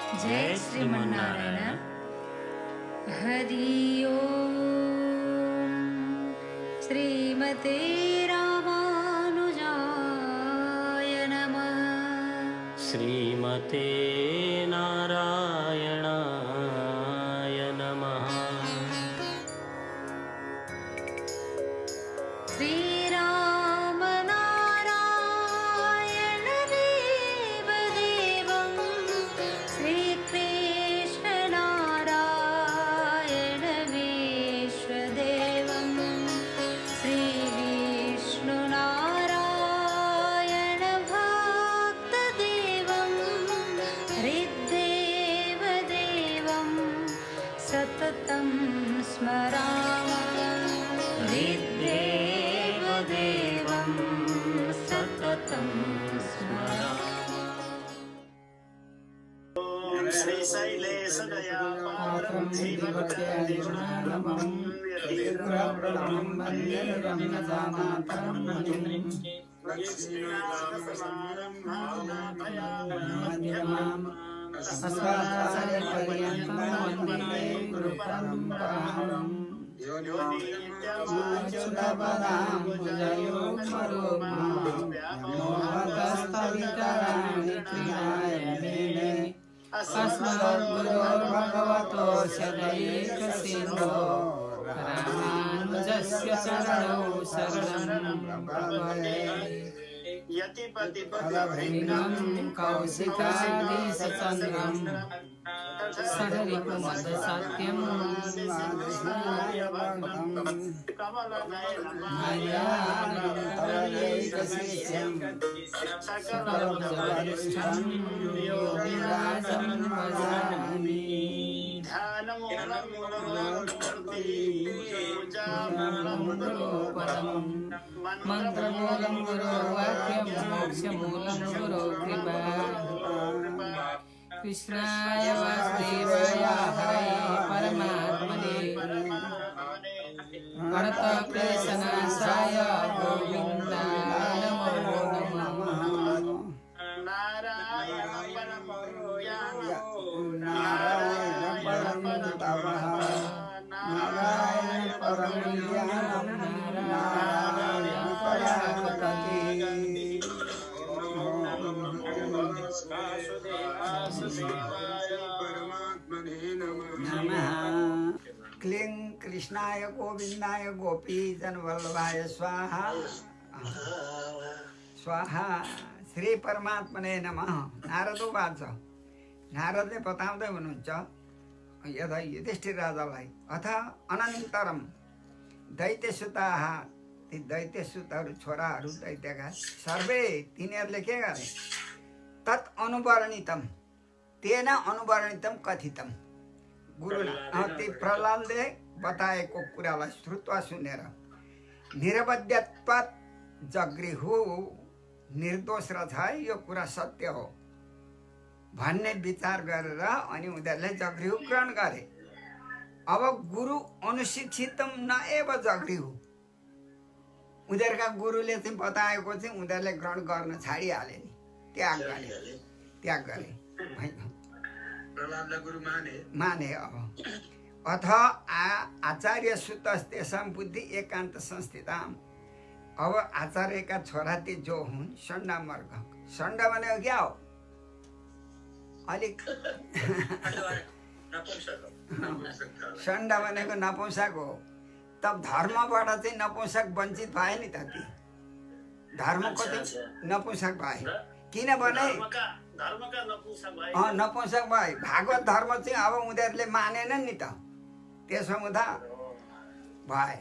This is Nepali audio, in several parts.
जय श्रीमन्नारायण। हरि ओम। श्रीमते रामानुजाय नमः। श्रीमते नारायणाय नमः। श्रीराम नारायण देव देवं श्रीकृष्ण नारायण विश्वदेवं श्रीविष्णु नारायण भक्तदेवं हृद्देव देवं सततं स्मरामः। हृद्देव देवं सततं स्मरामः। श्रीशैलेशदयापात्रं धीमभक्त्यादिगुणार्णवं यतीन्द्रप्रभं वन्दे रम्यजामातरं मुनिं लक्ष्मीनाथसमारम्भां अस्मदाचार्यपर्यन्तं वन्दे गुरुपरम्पराम्। मोहतस्तवितराणि क्रियाय मेने अस्मद्गुरोर्भगवतो सदैकसिन्धो रामानुजस्य चरणौ शरणं प्रपद्ये। यतिपतिपदभृङ्गं कौशिकादिशचन्द्रं सदरिपुमदसत्यं मयानन्तरैकशिष्यं सकलवरिष्ठं योगिराजं भजामि। मंत्रमूलं गुरो वाक्यं मोक्षमूलं गुरो कृपा। कृष्णाय वासुदेवाय हरये परमात्मने प्रणतक्लेशनाशाय गोविन्दाय नमो नमः। नारायण परमो यावो नारायण परमतमः नारायण परमं ज्ञानं नारायण परागति। नमः। क्लीं कृष्णाय गोविन्दाय गोपी जनवल्लभाय स्वाहा स्वाहा। श्री परमात्मने नमः। नारदो बाँच्छ। नारदले बताउँदै हुनुहुन्छ यदा युधिष्ठिर राजालाई अथ अनन्तरम दैत्यसुताः ती दैत्यसुतहरू छोराहरू दैत्यका सर्वे तिनीहरूले के गरे तत् अनुवर्णितम तेन अनुवर्णितम कथितम गुरुना ती प्रहलादले बताएको कुरालाई श्रुत्वा सुनेर निरवध्यत्वात् जगृहु निर्दोष रहेछ यो कुरा सत्य हो भन्ने विचार गरेर अनि उनीहरूले जगृहु ग्रहण गरे। अब गुरु अनुशिक्षितम न एव जगृहु उनीहरूका गुरुले चाहिँ बताएको चाहिँ उनीहरूले ग्रहण गर्न छाडिहाले नि त्याग गरे माने। अब अथ आचार्य सुतस् तेषां बुद्धि एकान्त संस्थिताम्। अब आचार्यका छोरा ती जो हुन् षण्ड मर्ग। षण्ड भनेको क्या हो अलिक षण्ड भनेको नपुंसक हो। तब धर्मबाट चाहिँ नपुंसक वञ्चित भए नि त ती धर्मको चाहिँ नपुंसक भए किनभने नपुंसक भए भागवत धर्म चाहिँ अब उनीहरूले मानेनन् नि त त्यसो हुँदा भए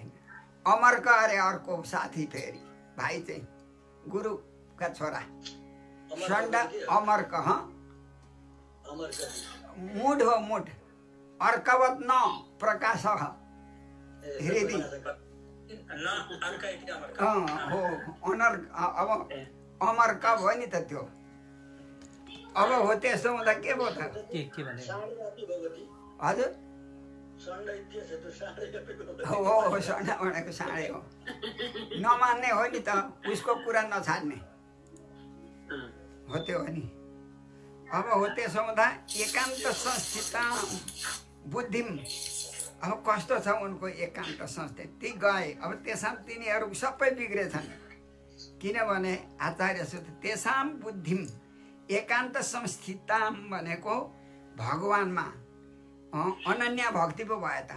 अमर्क अरे अर्को साथी फेरि भाइ चाहिँ गुरुका छोरा षण्ड अमर्क मूढ हो मूढ अर्कवत न प्रकाश हृदय हो अनर अब अमर्क भयो नि त त्यो। अब हो त्यसो हुँदा के भयो त हजुर हो षण्ड भनेको साँडे हो नमान्ने हो नि त उसको कुरा नछाड्ने हो त्यो हो नि। अब हो त्यसो हुँदा एकान्त संस्थिता बुद्धिम। अब कस्तो छ उनको एकान्त संस्थिति, ती गए। अब तेसाम तिनीहरू सबै बिग्रेछन्, किनभने आचार्य सूत्र तेसाम बुद्धिम एकान्त संस्थिताम भनेको भगवानमा अनन्य भक्ति पो भयो त।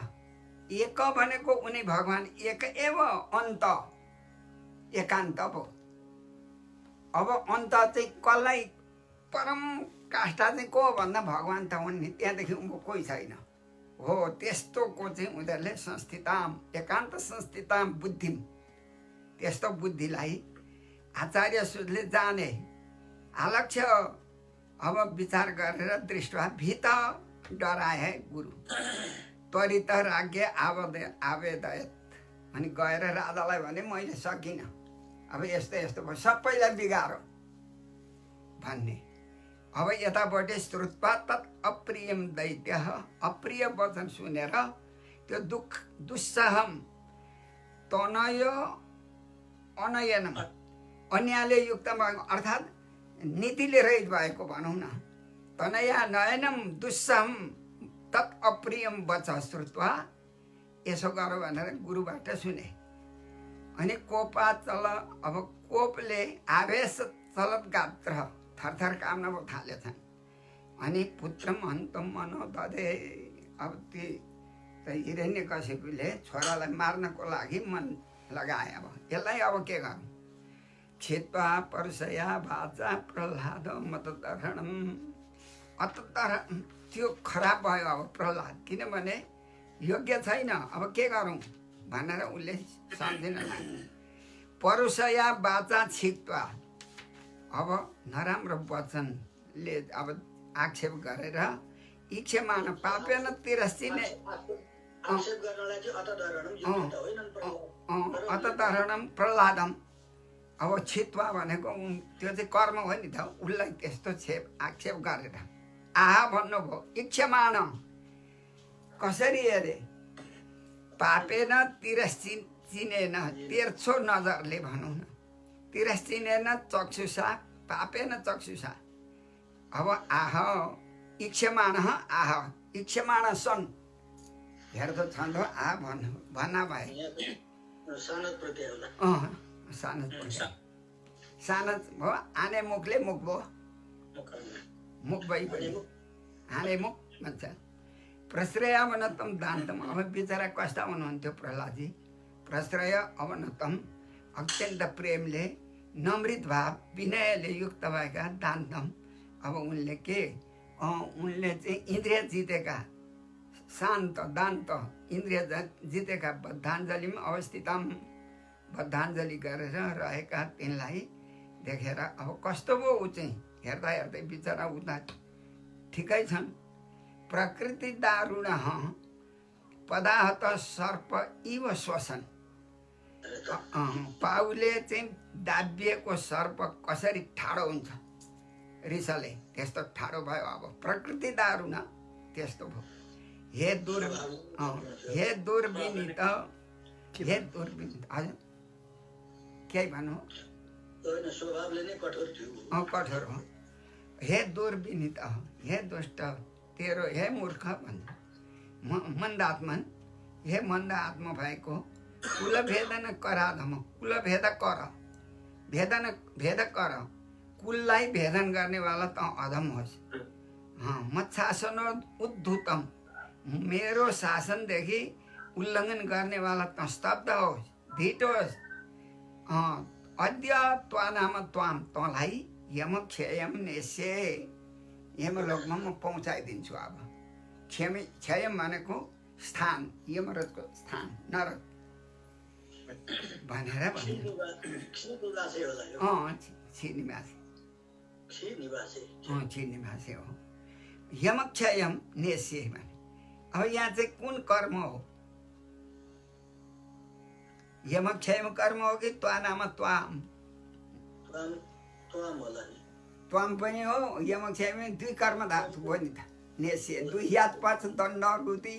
एक भनेको उनी भगवान एक एव अन्त एकान्त पो। अब अन्त चाहिँ कसलाई परम काष्ठा चाहिँ को भन्दा भगवान त हुन् नि, त्यहाँदेखि उनको कोही छैन। हो त्यस्तोको चाहिँ उनीहरूले संस्थिताम एकान्त संस्थिताम बुद्धिम, त्यस्तो बुद्धिलाई आचार्य सूत्रले जाने आलक्ष्य अब विचार गरेर दृष्टवा भीत डराए गुरु त्वरित राज्ञ आवेदयत। अनि गएर राजालाई भने मैले सकिनँ, अब यस्तो यस्तो भयो, सबैलाई बिगारो भन्ने। अब यतापट्टि श्रुत्वा तत् अप्रियम दैत्य, अप्रिय वचन सुनेर त्यो दुस्सहम तनय अनयनम अन्यायले युक्त भएको अर्थात् नीतिले रहित भएको भनौँ न। तनया नयनम दुस्सहम तत् अप्रियम वच श्रुत्वा, यसो गर भनेर गुरुबाट सुने। अनि कोपाचल, अब कोपले आवेश चलत गात्र थरथर काम्न थालेछन्। अनि पुत्रम हन्तम मनो दधे, अब ती हिरण्यकशिपुले छोरालाई मार्नको लागि मन लगाए। अब यसलाई अब के गर्नु? छित्वा परसया भाचा प्रह्लाद मतदर्शनम, त्यो खराब भयो अब प्रह्लाद, किनभने योग्य छैन, अब के गरौँ भनेर उसले सम्झिन लाग्यो। परुषया बाचा छिक्वा, अब नराम्रो वचनले अब आक्षेप गरेर इक्षमान पापेन तिरस्चिने अतदर्शनम प्रह्लादम। अब छित्वा भनेको त्यो चाहिँ कर्म हो नि त, उसलाई त्यस्तो आक्षेप गरेर आहा भन्नुभयो। इक्षमान कसरी अरे पापेन तिरस्चिनेन, तेर्छो नजरले भनौँ न, तिरस्चिनेन चक्षुषा पापेन चक्षुषा। अब आह इक्षमान आह इक्षमान सन्, हेर्दो छन् आ भन्न भए सानत भयो। आने मुखले मुख भयो, मुख भइ आने मुख भन्छ। प्रश्रय अवनतम दान्तम, अब बिचरा कस्ता हुनुहुन्थ्यो प्रह्लादजी। प्रश्रय अवनतम, अत्यन्त प्रेमले नम्रित भाव विनयले युक्त भएका दान्तम। अब उनले के उनले चाहिँ इन्द्रिय जितेका शान्त दान्त इन्द्रिय जितेका बद्धाञ्जलीमा अवस्थितम, बद्धाञ्जली गरेर रहेका तिनलाई देखेर अब कस्तो भयो ऊ चाहिँ, हेर्दा हेर्दै बिचरा उता ठिकै छन्। प्रकृति दारुण पदाहत सर्प इव श्वसन, पाउले चाहिँ दाबिएको सर्प कसरी ठाडो हुन्छ रिसले, त्यस्तो ठाडो भयो। अब प्रकृति दारुण त्यस्तो भयो। हे दुर्विनीत, हे दुर्विनीत। हजुर के भन्नु? कठोर हो। हे दुर्विनीत, हे दुष्ट तेरो, हे मूर्ख भन्छ मन्दात्मन, हे मन्द आत्मा भएको कुलभेदन कराधम, कुलभेद कर, भेद कर, कुललाई भेदन गर्नेवाला त अधम होस्। मत्शासन उद्धुतम, मेरो शासनदेखि उल्लङ्घन गर्नेवाला त स्तब्ध होस्, धिट होस्। अद्य त्वा नाम त्वाम, तँलाई यमक्षयम नेस्ये, यमलोकमा म पहुँचाइदिन्छु। अब क्षयम भनेको स्थान, यमरतको स्थान नरक भनेर छिनिवासे हो। यमक्षयम नेस्ये भने अब यहाँ चाहिँ कुन कर्म हो? यमक्षयम कर्म हो कि त्वा नाम त्वाम? त्वाम पनि हो, यमक्षयम दुई कर्म धातु भयो नि त। नेस्ये दुई याद पाँच दण्ड रुति,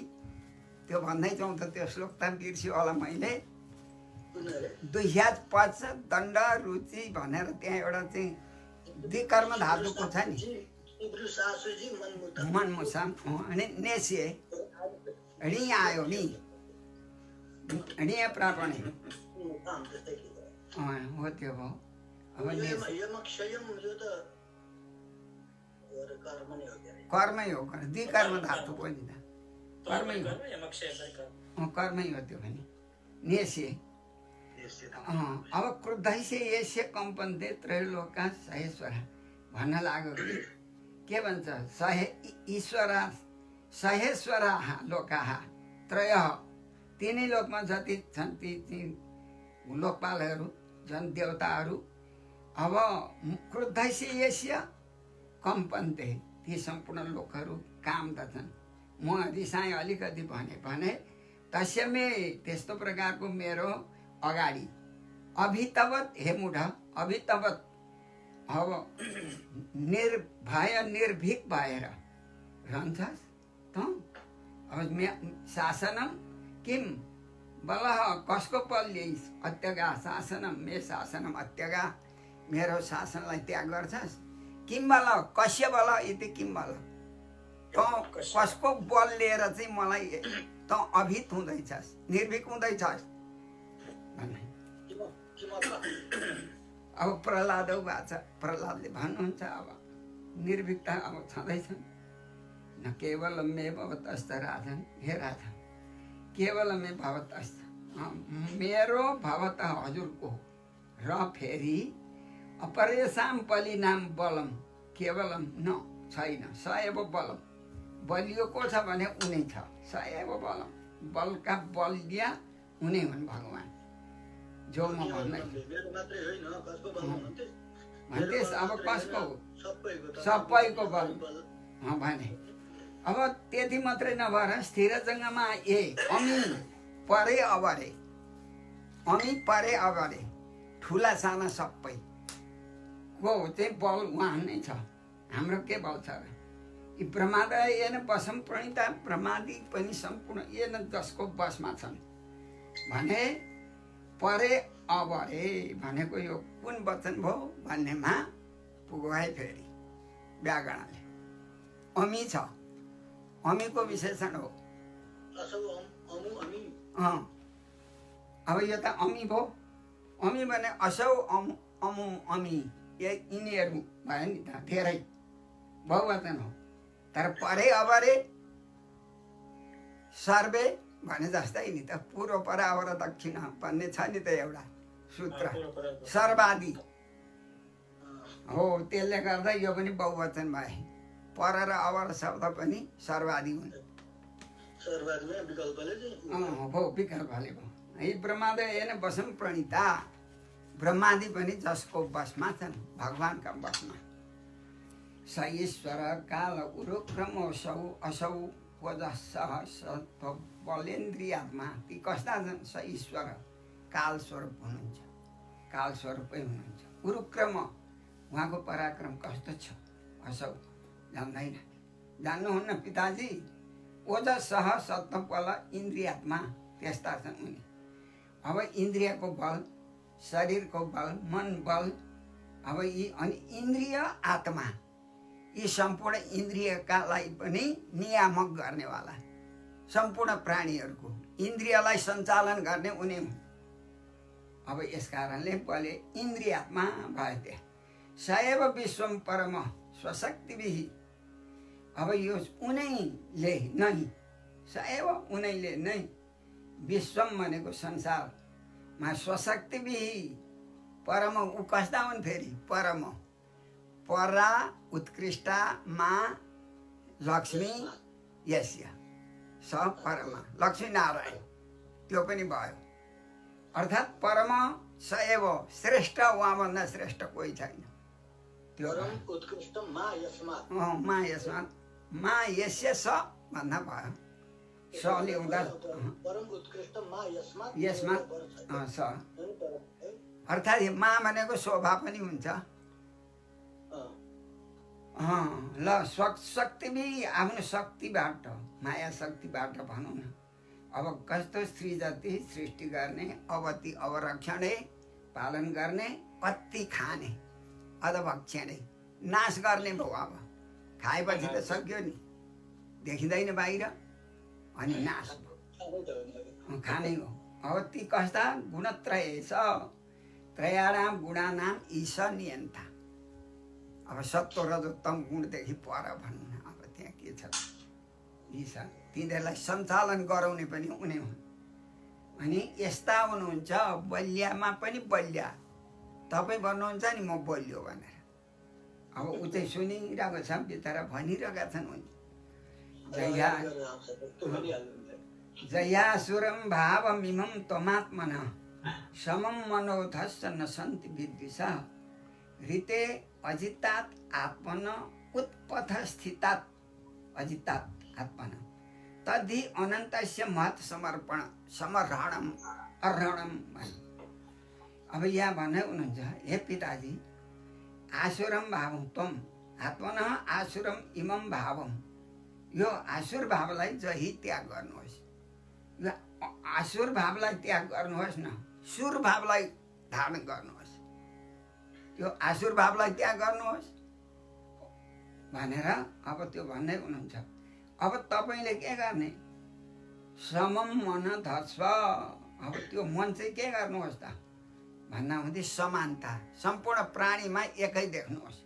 त्यो भन्दैछौँ त, त्यो श्लोक त बिर्स्यो होला मैले। दुई याद पाँच दण्ड रुचि भनेर त्यहाँ एउटा चाहिँ दुई कर्म धातुको छ नि। इब्रु सासुजी मनमुता मनमुसा अनि नेसिए ऋ आयो नि ऋ प्रापणे काम त्यस्तै के हो त्यो भयो अब नेस यमक्षयम यो त कर्म नै हो के कर्मै हो द्विकर्म धातु पनि त कर्मै हो कर्मै हो त्यो पनि नेसिए अब क्रुद्धैसे यस्य कम्पन्ते त्रैलोका सहेश्वर भन्न लाग्यो कि के भन्छ ईश्वरा सहेश्वरा लोका त्रय तिनै लोकमा जति छन् ती लोकपालहरू जन देवताहरू अब क्रुद्धैसे यस्य कम्पन्ते ती सम्पूर्ण लोकहरू कामदछन् म रिसाएँ अलिकति भने तस्य मे त्यस्तो प्रकारको मेरो अगाडि अभितवत हे मूढ अभितवत अब निर्भय निर्भीक भएर रहन्छस् त अब शासनम किम बल कसको बल ल्याइस् अत्यगा शासनम मे शासनम अत्यगा मेरो शासनलाई त्याग गर्छस् किम बल कस्य बल इति किम बल त कसको बल लिएर चाहिँ मलाई त अभित हुँदैछस् निर्भीक हुँदैछस् भन्ने अब प्रहलाद भएको प्रहलादले भन्नुहुन्छ अब निर्भीकता अब छँदैछन् न केवलमे भवतस्थ राजन हे राजा केवलमे भवतस्थ मेरो भवत हजुरको र फेरि अपरेसाम बलिनाम बलम केवलम न छैन सएव बलम बलियो को छ भने उनै छ सएव बलम बलका बलिया उनै हुन् भगवान् जो म भन्दैछ अब कसको सबैको बल भने अब त्यति मात्रै नभएर स्थिर जङ्गमा अमी परे अबरे ठुला साना सबै को चाहिँ बल उहाँ नै छ हाम्रो के बल छ र यी ब्रह्माद एन बसम प्रणिता ब्रह्मादि पनि सम्पूर्ण एन जसको बसमा छन् भने परे अबरे भनेको यो कुन वचन भयो भन्नेमा पुग्यो है फेरि व्याकरणले अमी छ अमीको विशेषण हो अब यो त अमी भयो अमी भने असौ अमु अमी यिनीहरू भयो नि त धेरै बहुवचन हो तर परे अबरे सर्वे भने जस्तै नि त पूर्व परावर दक्षिण भन्ने छ नि त एउटा सूत्र सर्वादि हो त्यसले गर्दा यो पनि बहुवचन भए पर र अवर शब्द पनि सर्वादि हुन् हो विकल्पले भयो यी ब्रह्मादि एन बसम प्रणिता ब्रह्मादि पनि जसको बसमा छन् भगवान्का बसमा स ईश्वर काल उरुक्रम असौ बलेन्द्रियात्मा ती कस्ता छन् स ईश्वर काल स्वरूप हुनुहुन्छ काल स्वरूपै हुनुहुन्छ उरुक्रम उहाँको पराक्रम कस्तो छ असौ जान्दैन जान्नुहुन्न पिताजी ओजसह सत्तबल इन्द्रियात्मा त्यस्ता छन् उनी अब इन्द्रियको बल शरीरको बल मन बल अब यी अनि इन्द्रिय आत्मा यी सम्पूर्ण इन्द्रियकालाई पनि नियामक गर्नेवाला सम्पूर्ण प्राणीहरूको इन्द्रियलाई सञ्चालन गर्ने उनी हुन् अब यस कारणले पहिले इन्द्रियात्मा भयो त्यहाँ सएव विश्वम परम स्वशक्तिविहि अब यो उनैले नै सएव उनैले नै विश्वम भनेको संसारमा स्वशक्तिविहि परम ऊ कस्ता हुन् फेरि परम परा उत्कृष्टा मा लक्ष्मी यस्य स परमा लक्ष्मीनारायण त्यो पनि भयो अर्थात् परम सएव श्रेष्ठ उहाँभन्दा श्रेष्ठ कोही छैन त्यो मा यस्मात् मा यस्य स भन्दा भयो सले हुँदा यस्मात् स अर्थात् मा भनेको शोभा पनि हुन्छ ल शक्ति आफ्नो शक्तिबाट माया शक्तिबाट भनौँ न अब कस्तो स्त्री जाति सृष्टि गर्ने अवति अवरक्षणे पालन गर्ने अति खाने अधभक्षणे नाश गर्ने भयो अब खाएपछि त सक्यो नि, देखिँदैन बाहिर, अनि नाश खानै हो। अब ती कस्ता गुणत्रय छ, त्रयाणाम गुणानाम ईश नियन्ता। अब सत्व रजोत्तम गुणदेखि पर भन्नु, अब त्यहाँ के छ, ईश तिनीहरूलाई सञ्चालन गराउने पनि उनी हुन्। अनि यस्ता हुनुहुन्छ बलियामा पनि बलिया, तपाईँ भन्नुहुन्छ नि म बलियो भनेर। अब ऊ चाहिँ सुनिरहेको छ, बिचरा भनिरहेका छन् उनी, जयासुरं भावमिमं त्वमात्मनः समं मनोधश्च न सन्ति विद्विषः ऋते अजितात् आत्मन उत्पथ स्थितात् अजितात् आत्मन तद्धि अनन्तस्य महत् समर्पण समर्हणम अर्हणम। अब यहाँ भन्दै हुनुहुन्छ, हे पिताजी, आसुरम भावं त्वम आत्मनः आसुरम इमं भावम, यो आसुर भावलाई जही त्याग गर्नुहोस्, यो आसुर भावलाई त्याग गर्नुहोस् न, सुर भावलाई धारण गर्नुहोस्, त्यो आसुर भावलाई त्याग गर्नुहोस् भनेर अब त्यो भन्दै हुनुहुन्छ। अब तपाईँले के गर्ने, समम मन धस्व, अब त्यो मन चाहिँ के गर्नुहोस् त भन्दा हुँदै समानता, सम्पूर्ण प्राणीमा एकै देख्नुहोस्,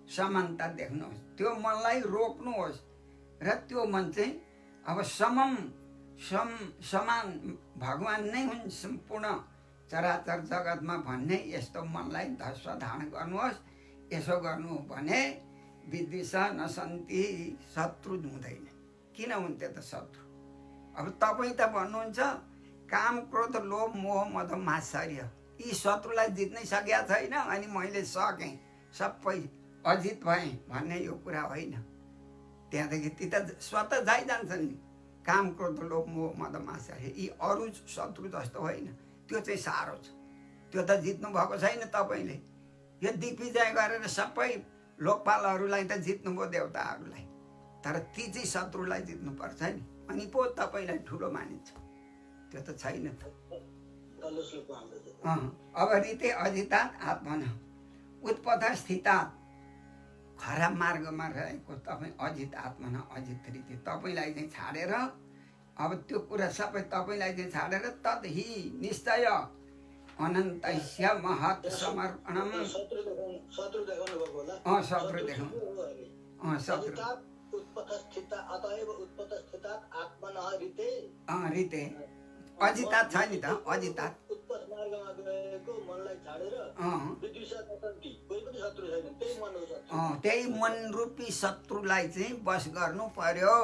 समानता देख्नुहोस्, त्यो मनलाई रोक्नुहोस् र त्यो मन चाहिँ अब समान भगवान नै हुन् सम्पूर्ण चराचर जगतमा भन्ने यस्तो मनलाई धस्व धारण गर्नुहोस्। यसो गर्नु भने विद्विष नसन्ति, शत्रु हुँदैन। किन हुन्थ्यो त शत्रु? अब तपाईँ त भन्नुहुन्छ काम क्रोध लोभ मोह मद मात्सर्य, यी शत्रुलाई जित्नै सकेका छैन, अनि मैले सकेँ, सबै अजित भएँ भन्ने यो कुरा होइन। त्यहाँदेखि ती त स्वतः जान्छन् नि, काम क्रोध लोभ मोह मद मात्सर्य, यी अरू शत्रु जस्तो होइन, त्यो चाहिँ साह्रो छ, त्यो त जित्नु भएको छैन तपाईँले। यो दिग्विजय गरेर सबै लोकपालहरूलाई त जित्नुभयो, देवताहरूलाई, तर ती चाहिँ शत्रुलाई जित्नुपर्छ नि, अनि पो तपाईँलाई ठुलो मानिन्छ, त्यो त छैन त। अब रीते अजितात् आत्मना उत्पथ स्थितात्, खराब मार्गमा रहेको तपाईँ अजित आत्मना अजित रीति, तपाईँलाई चाहिँ छाडेर, अब त्यो कुरा सबै तपाईँलाई चाहिँ छाडेर तद्हि निश्चय अनन्तस्य महत् समर्पणम। शत्रु रीते अजितात् छ नि त, अजितात् त्यही मन रूपी शत्रुलाई चाहिँ बस गर्नु पर्यो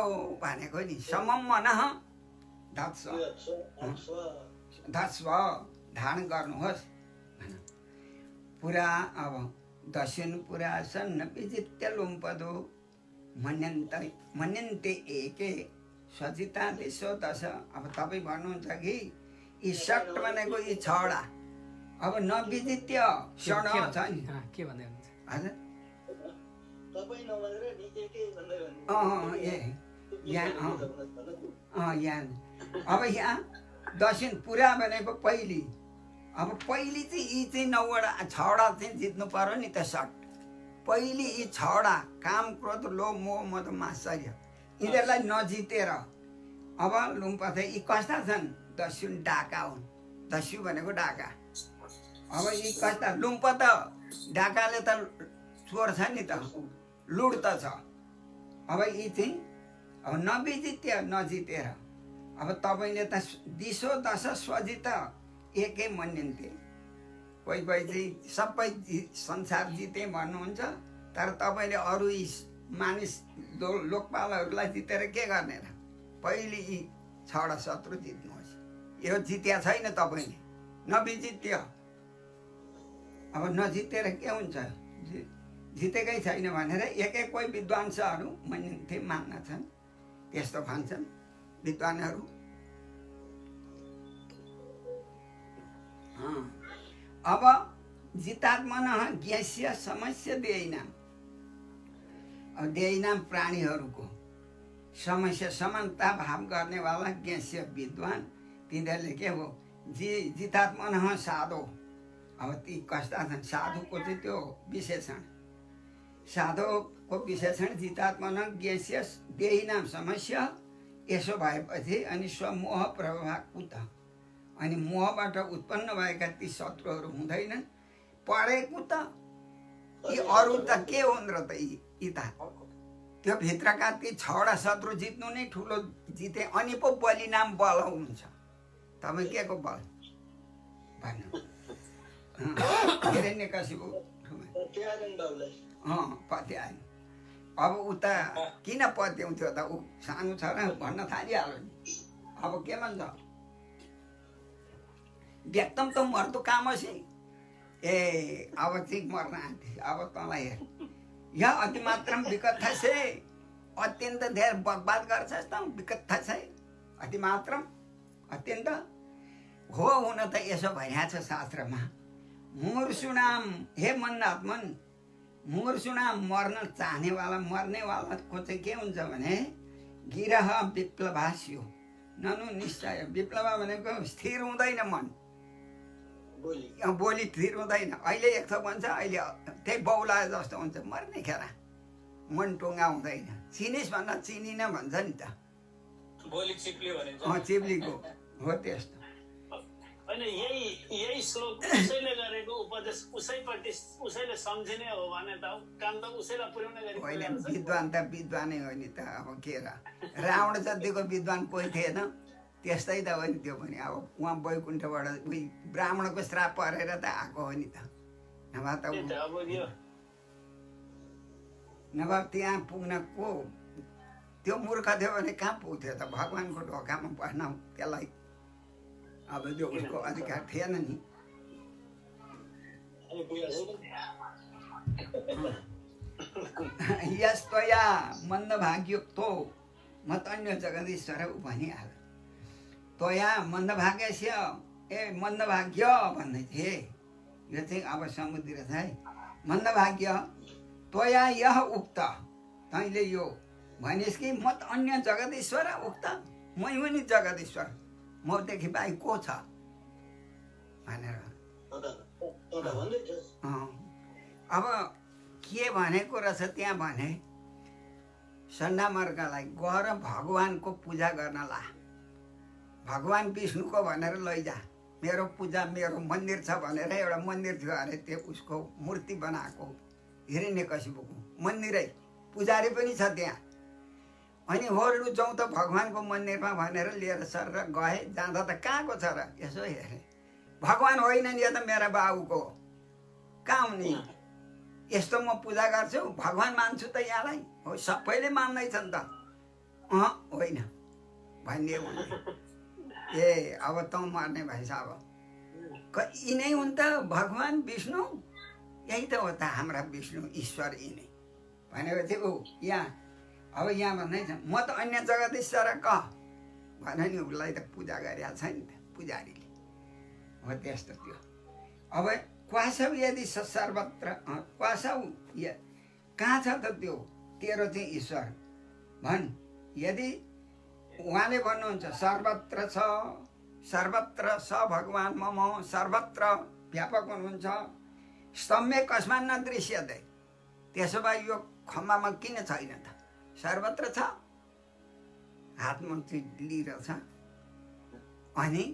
भनेको नि। समम मनः धस्व धारण गर्नुहोस्। पुरा अब दस्युन् पुरा सन्न विजित्य लुम्पदो मन्यन्ते एके सजिता दिशो दश। अब तपाईँ भन्नुहुन्छ कि यी सट भनेको यी छवटा, अब नविजित्य षड छ नि, के भन्दै हुनुहुन्छ हजुर? यहाँ अब यहाँ दक्षिण पुरा भनेको पहिली, अब पहिली चाहिँ यी चाहिँ 9वटा 6वटा चाहिँ जित्नु पर्यो नि त सट। पहिली यी 6वटा काम क्रोध लोभ मोह मद मात्सर्य, यिनीहरूलाई नजितेर अब लुम्पथे यी कस्ता छन्? दस्युन डाका हुन्, दस्यु भनेको डाका। अब यी कस्ता लुम्प त डाकाले त चोर छ नि त, लुट त छ। अब यी चाहिँ अब नविजित्य नजितेर, अब तपाईँले त दिशो दश स्वजित एकै मन्यन्ते, कोही कोही चाहिँ सबै संसार जिते भन्नुहुन्छ, तर तपाईँले अरू यी मानिस लोकपालहरूलाई जितेर के गर्ने र? पहिले यी 6वटा शत्रु जित्नुहोस्। यो जित्या छैन तपाईँले, नविजित्य। अब नजितेर के हुन्छ, जितेकै छैन भनेर एकै कोही विद्वांसहरू मन्यन्थे मान्दछन्, त्यस्तो भन्छन् विद्वानहरू। अब जितात्मनः ज्ञस्य समस्य देयिनाम, अब देयिनाम प्राणीहरूको समस्या समानता भाव गर्नेवाला ज्ञस्य विद्वान, तिनीहरूले के हो जितात्मनः साधु। अब ती कस्ता छन्? साधुको चाहिँ त्यो विशेषण साधकको विशेषण जितात्मन ज्ञेस्य देहिनाम समस्या यसो भएपछि अनि स्वमोह प्रभाव कुत अनि मोहबाट उत्पन्न भएका ती शत्रुहरू हुँदैनन् पढेको त यी अरू त के हुन् र त यी त त्यो भित्रका ती 6वटा शत्रु जित्नु नै ठुलो जिते अनि पो बलि नाम बल हुन्छ तपाईँ के को बल भन्नु हिरण्यकशिपु त्यागन बाबुलाई पत्याएन अब उता किन पत्याउँथ्यो त ऊ सानो छ र भन्न थालिहाल्यो नि अब के भन्छ व्यक्तम त मर्दो कामसी ए अब चाहिँ मर्न आन्थे अब तँलाई हेर यहाँ अति मात्र विकथा से अत्यन्त धेरै बकवाद गर्छस् त विकथा छ अति मात्र अत्यन्त हो हुन त यसो भइरहेको छ शास्त्रमा मूर्छुनाम हे मन्दात्मन मूर्छुनाम मर्न चाहनेवाला मर्नेवालाको चाहिँ के हुन्छ भने गिरह विप्लवास्यो ननु निश्चय विप्लव भनेको स्थिर हुँदैन मन बोली स्थिर हुँदैन अहिले एक थोक भन्छ अहिले त्यही बौलाए जस्तो हुन्छ मर्ने खेरा मन टुङ्गा हुँदैन चिनिस भन्दा चिनिन भन्छ नि त बोली चिप्लियो भने चिप्लीको हो त्यस्तो होइन यही श्लोक उसैले गरेको उपदेश उसैले सम्झिने हो भने त काम त उसैलाई पुर्याउने गरेको होइन विद्वान त विद्वानै हो नि त अब के र रावण जतिको विद्वान कोही थिएन त्यस्तै त हो नि त्यो पनि अब उहाँ वैकुण्ठबाट उही ब्राह्मणको श्राप परेर त आएको हो नि त नभए त्यहाँ पुग्न को त्यो मूर्ख थियो भने कहाँ पुग्थ्यो त भगवान्को ढोकामा बस्न त्यसलाई अब त्यो उसको अधिकार थिएन नि यस्तया मन्दभाग्युक्तो म त अन्य जगदीश्वर भनिहाल्यो तया मन्दभाग्यस्य ए मन्दभाग्य भन्दै थिए यो चाहिँ अब समुद्र छ है मन्दभाग्य तया यह उक्त तैँले यो भनिस् कि म त अन्य जगदीश्वर उक्त मै हो नि जगदीश्वर मदेखि बाहेक को छ भनेर अब के भनेको रहेछ त्यहाँ भने सन्डामर्गलाई गएर भगवानको पूजा गर्न ला भगवान विष्णुको भनेर लैजा मेरो पूजा मेरो मन्दिर छ भनेर एउटा मन्दिर थियो अरे त्यो उसको मूर्ति बनाएको हिरण्यकशिपुको मन्दिरै पुजारी पनि छ त्यहाँ अनि होर्नु जाउँ त भगवानको मन्दिरमा भनेर लिएर सर र गए जाँदा त कहाँको छ र यसो हेरेँ भगवान होइन नि यो त मेरा बाबुको कहाँ हुने यस्तो म पूजा गर्छु भगवान मान्छु त यहाँलाई हो सबैले मान्दैछन् त होइन भन्ने ए अब तँ मर्ने भएछ अब यिनै हुन् त भगवान विष्णु यही त हो त हाम्रा विष्णु ईश्वर यिनै भनेपछि ऊ यहाँ अब यहाँ भन्दैछ म त अन्य जगदीश्वर कह भने नि उसलाई त पूजा गरिहाल्छ नि त पुजारीले हो त्यस्तो त्यो अब क्वासव यदि सर्वत्र क्वासव कहाँ छ त त्यो तेरो चाहिँ ईश्वर भन् यदि उहाँले भन्नुहुन्छ सर्वत्र छ भगवान् मम सर्वत्र व्यापक हुनुहुन्छ स्तम्भे कस्मान न दृश्यते त्यसो भए यो खम्बामा किन छैन त सर्वत्र छ हातमा चाहिँ लिइरहेछ अनि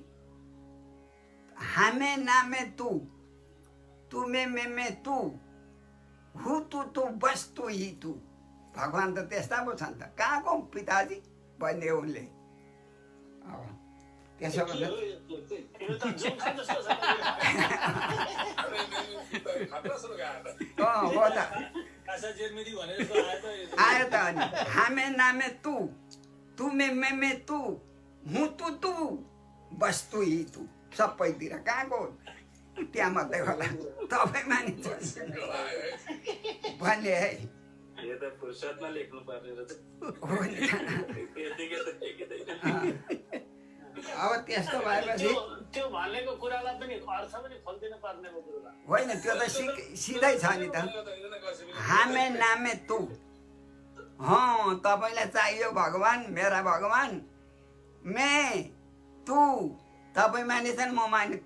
हामे नामे तू तुमे मेमे तू हु तू बस तू ही तू भगवान् त त्यस्ता पो छन् त कहाँको पिताजी भन्ने उनले अब त्यसो गर्दा हो त आयो त अनि हामे नामे तू तुमे मेमे तू हु तू बस तू ही तू सबैतिर कहाँको त्यहाँ मात्रै होला तपाईँ मानिन्छ भन्ने है अब त्यस्तो भएपछि त्यो भनेको कुरालाई पनि अर्थ पनि खोल्दिनु पर्ने होइन त्यो त सिधै छ नि त हामे नामे तू तपाईँलाई चाहियो भगवान् मेरा भगवान् मे तू तपाईँ मानिछन् म मानि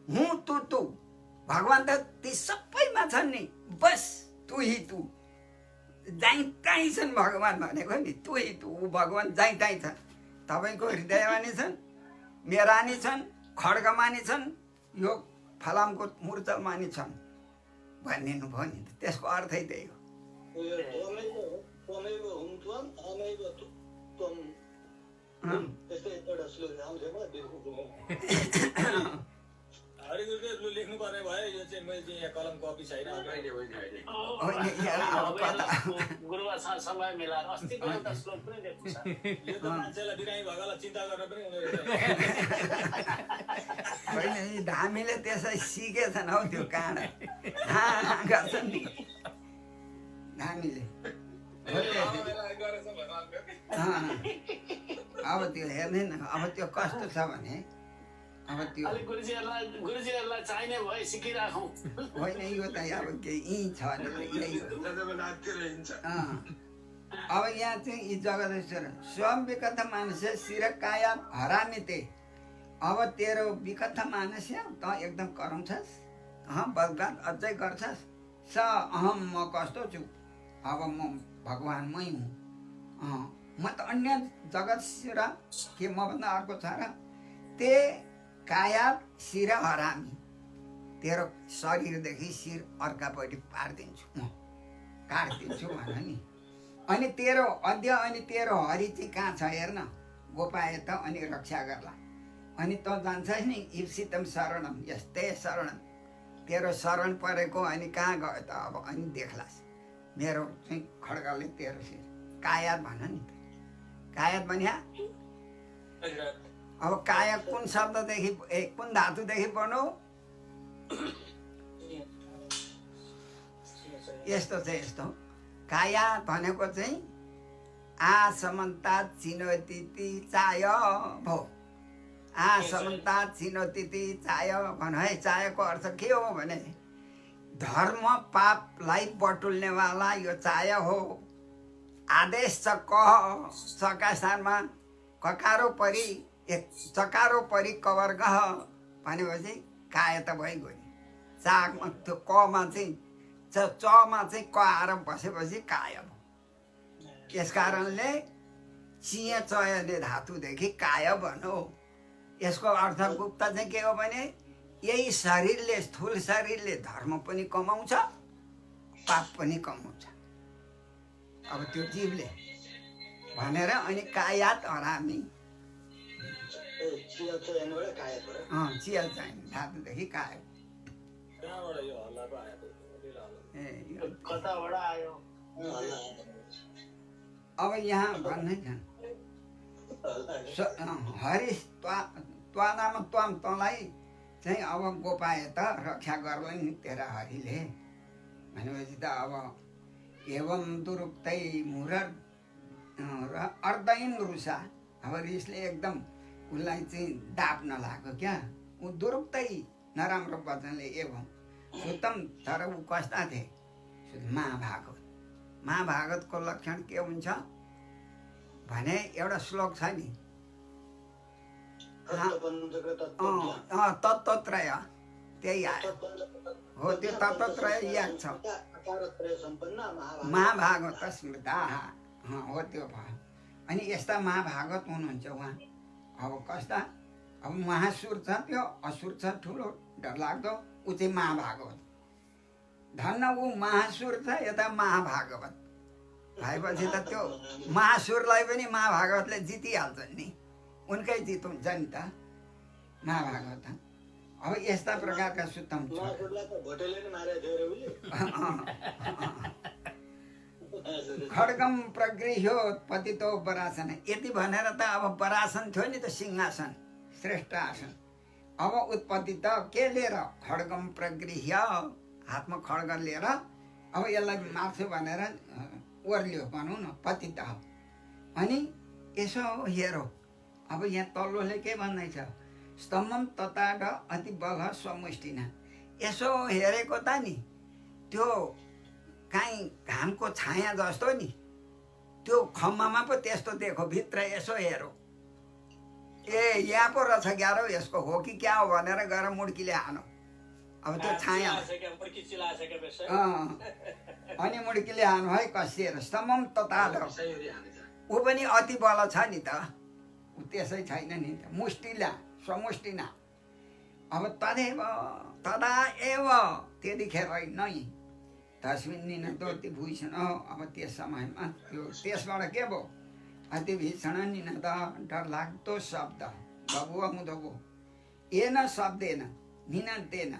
हुँ तू भगवान् त ती सबैमा छन् नि बस तू ही तू जहीँ तहीँ छन् भगवान् भनेको नि ऊ भगवान् जहीँ तहीँ छन् तपाईँको हृदयमा नि छन् मेरा नि छन् खड्गमा नि छन् यो फलामको मुर्चलमा नि छन् भनिदिनु भयो नि त्यसको अर्थै त्यही हो त्वमेव हुम त्वम अहमेव त्वम त्यस्तै एउटा श्लोक आउँथ्यो म हरिगुरुले लेख्नु पर्ने भयो यो चाहिँ मैले चाहिँ यहाँ कलम कपी छैन गुरुवासँग समय मिलाएर अस्तिको एउटा श्लोक पनि लेख्नु छ यो त मान्छेलाई बिरामी भएकोलाई चिन्ता गर्न पनि उनीहरू होइन यी धामीले त्यसै सिकेछन् हौ त्यो काँड गर्छन् नि धामीले अब त्यो हेर्ने न अब त्यो कस्तो छ भने अब त्यो अलिक गुरुजीहरूलाई चाहिने भए सिकिराखौँ होइन यो त अब केही यहीँ छ भने यही हो अब यहाँ चाहिँ यी जगदेश्वर स्वयं विकथ मानस्य शिर काया हरामी ते अब तेरो विकथ मानस्य त एकदम कराउँछस् बदलात अझै गर्छस् स अहम म कस्तो छु अब म भगवान् मै हुँ म त अन्य जगत शिर के मभन्दा अर्को छ र ते काया शिर हरामी तेरो शरीरदेखि शिर अर्कापट्टि पारिदिन्छु म काटिदिन्छु भन नि अनि तेरो अद्य अनि तेरो हरि चाहिँ कहाँ छ हेर्न गोपाए त अनि रक्षा गर्ला अनि त जान्छस् नि इप्सितम शरणम यस्तै शरणम तेरो शरण परेको अनि कहाँ गयो त अब अनि देख्लास् मेरो चाहिँ खड्गले तेरो शिर कायात भन नि त कायात भन्या अब काया कुन शब्ददेखि कुन धातुदेखि बनो यस्तो चाहिँ यस्तो काया भनेको चाहिँ आसमन्ता चिनोतिथि चाय भो आसमन्ता चिनोतिथि चाय भन है चायको अर्थ के हो भने धर्म पापलाई बटुल्नेवाला यो चाय हो आदेश छ कह सका स्थानमा ककारो परि एक चकारो परि कवर गह भनेपछि काय त भइगयो नि चाकमा त्यो कमा चाहिँ चमा चाहिँ क आएर बसेपछि काय भयो यस कारणले चिय चयले धातुदेखि काय भनौ यसको अर्थ गुप्त चाहिँ के हो भने यही शरीरले स्थूल शरीरले धर्म पनि कमाउँछ पाप पनि कमाउँछ अब त्यो जीवले भनेर अनि कायात हरामी चिया चाहिने धातुदेखि काय कहाँबाट यो हल्ला पो आएको कताबाट आयो अब यहाँ भन्नै छन् हरिश त्वा नाम त्वाम तँलाई चाहिँ अब गोपाए त रक्षा गर्ला नि तेरा हरिले भनेपछि त अब एवं दुरुक्तै मुरर र अर्दैन रुसा अब रिसले एकदम उसलाई चाहिँ दाप्न लाग्यो क्या ऊ दुरुक्तै नराम्रो वचनले एवं सुतम तर ऊ कस्ता थिए महाभागवतको लक्षण के हुन्छ भने एउटा श्लोक छ नि तत्त्वत्रय त्यही आयो हो त्यो तत्त्वत्रय याद छ महाभागवत स्मृता हो त्यो भयो अनि यस्ता महाभागवत हुनुहुन्छ उहाँ अब कस्ता अब महासुर छ त्यो असुर छ ठुलो डरलाग्दो ऊ चाहिँ महाभागवत धन्न ऊ महासुर छ यता महाभागवत भएपछि त त्यो महासुरलाई पनि महाभागवतले जितिहाल्छन् नि उनकै जित हुन्छ नि त महाभागवत अब यस्ता प्रकारका सुत्तम छ खड्गम प्रगृह्यो पतितो वरासन यति भनेर त अब वरासन थियो नि त सिंहासन श्रेष्ठ आसन अब उत्पत्ति त के लिएर खड्गम प्रगृह्य हातमा खड्ग लिएर अब यसलाई मार्छु भनेर ओर्लियो भनौँ न पतित अनि यसो हेरो अब यहाँ तल्लोले के भन्दैछ स्तम्भम तताड अति बल स्वमुष्टिना यसो हेरेको त नि त्यो काहीँ घामको छाया जस्तो नि त्यो खम्बामा पो त्यस्तो देखो भित्र यसो हेरो ए यहाँ पो रहेछ ग्यारो यसको हो कि क्या हो भनेर गएर मुड्कीले हानो अब त्यो छाया चिलासक्यो मुड्की चिलासके बेस अनि मुड्कीले हानु है कसिएर समम तताल सही हानेछ ऊ पनि अति बल छ नि त ऊ त्यसै छैन नि त मुष्टिला स्वमुष्टिना अब तदेव तदा एव त्यतिखेर नै तस्मिन् निनदोति भूषण अब त्यस समयमा त्यो त्यसबाट के भयो अति भीषण निनद डरलाग्दो शब्द बबुवा मुदबो एन शब्देन निनन्तेन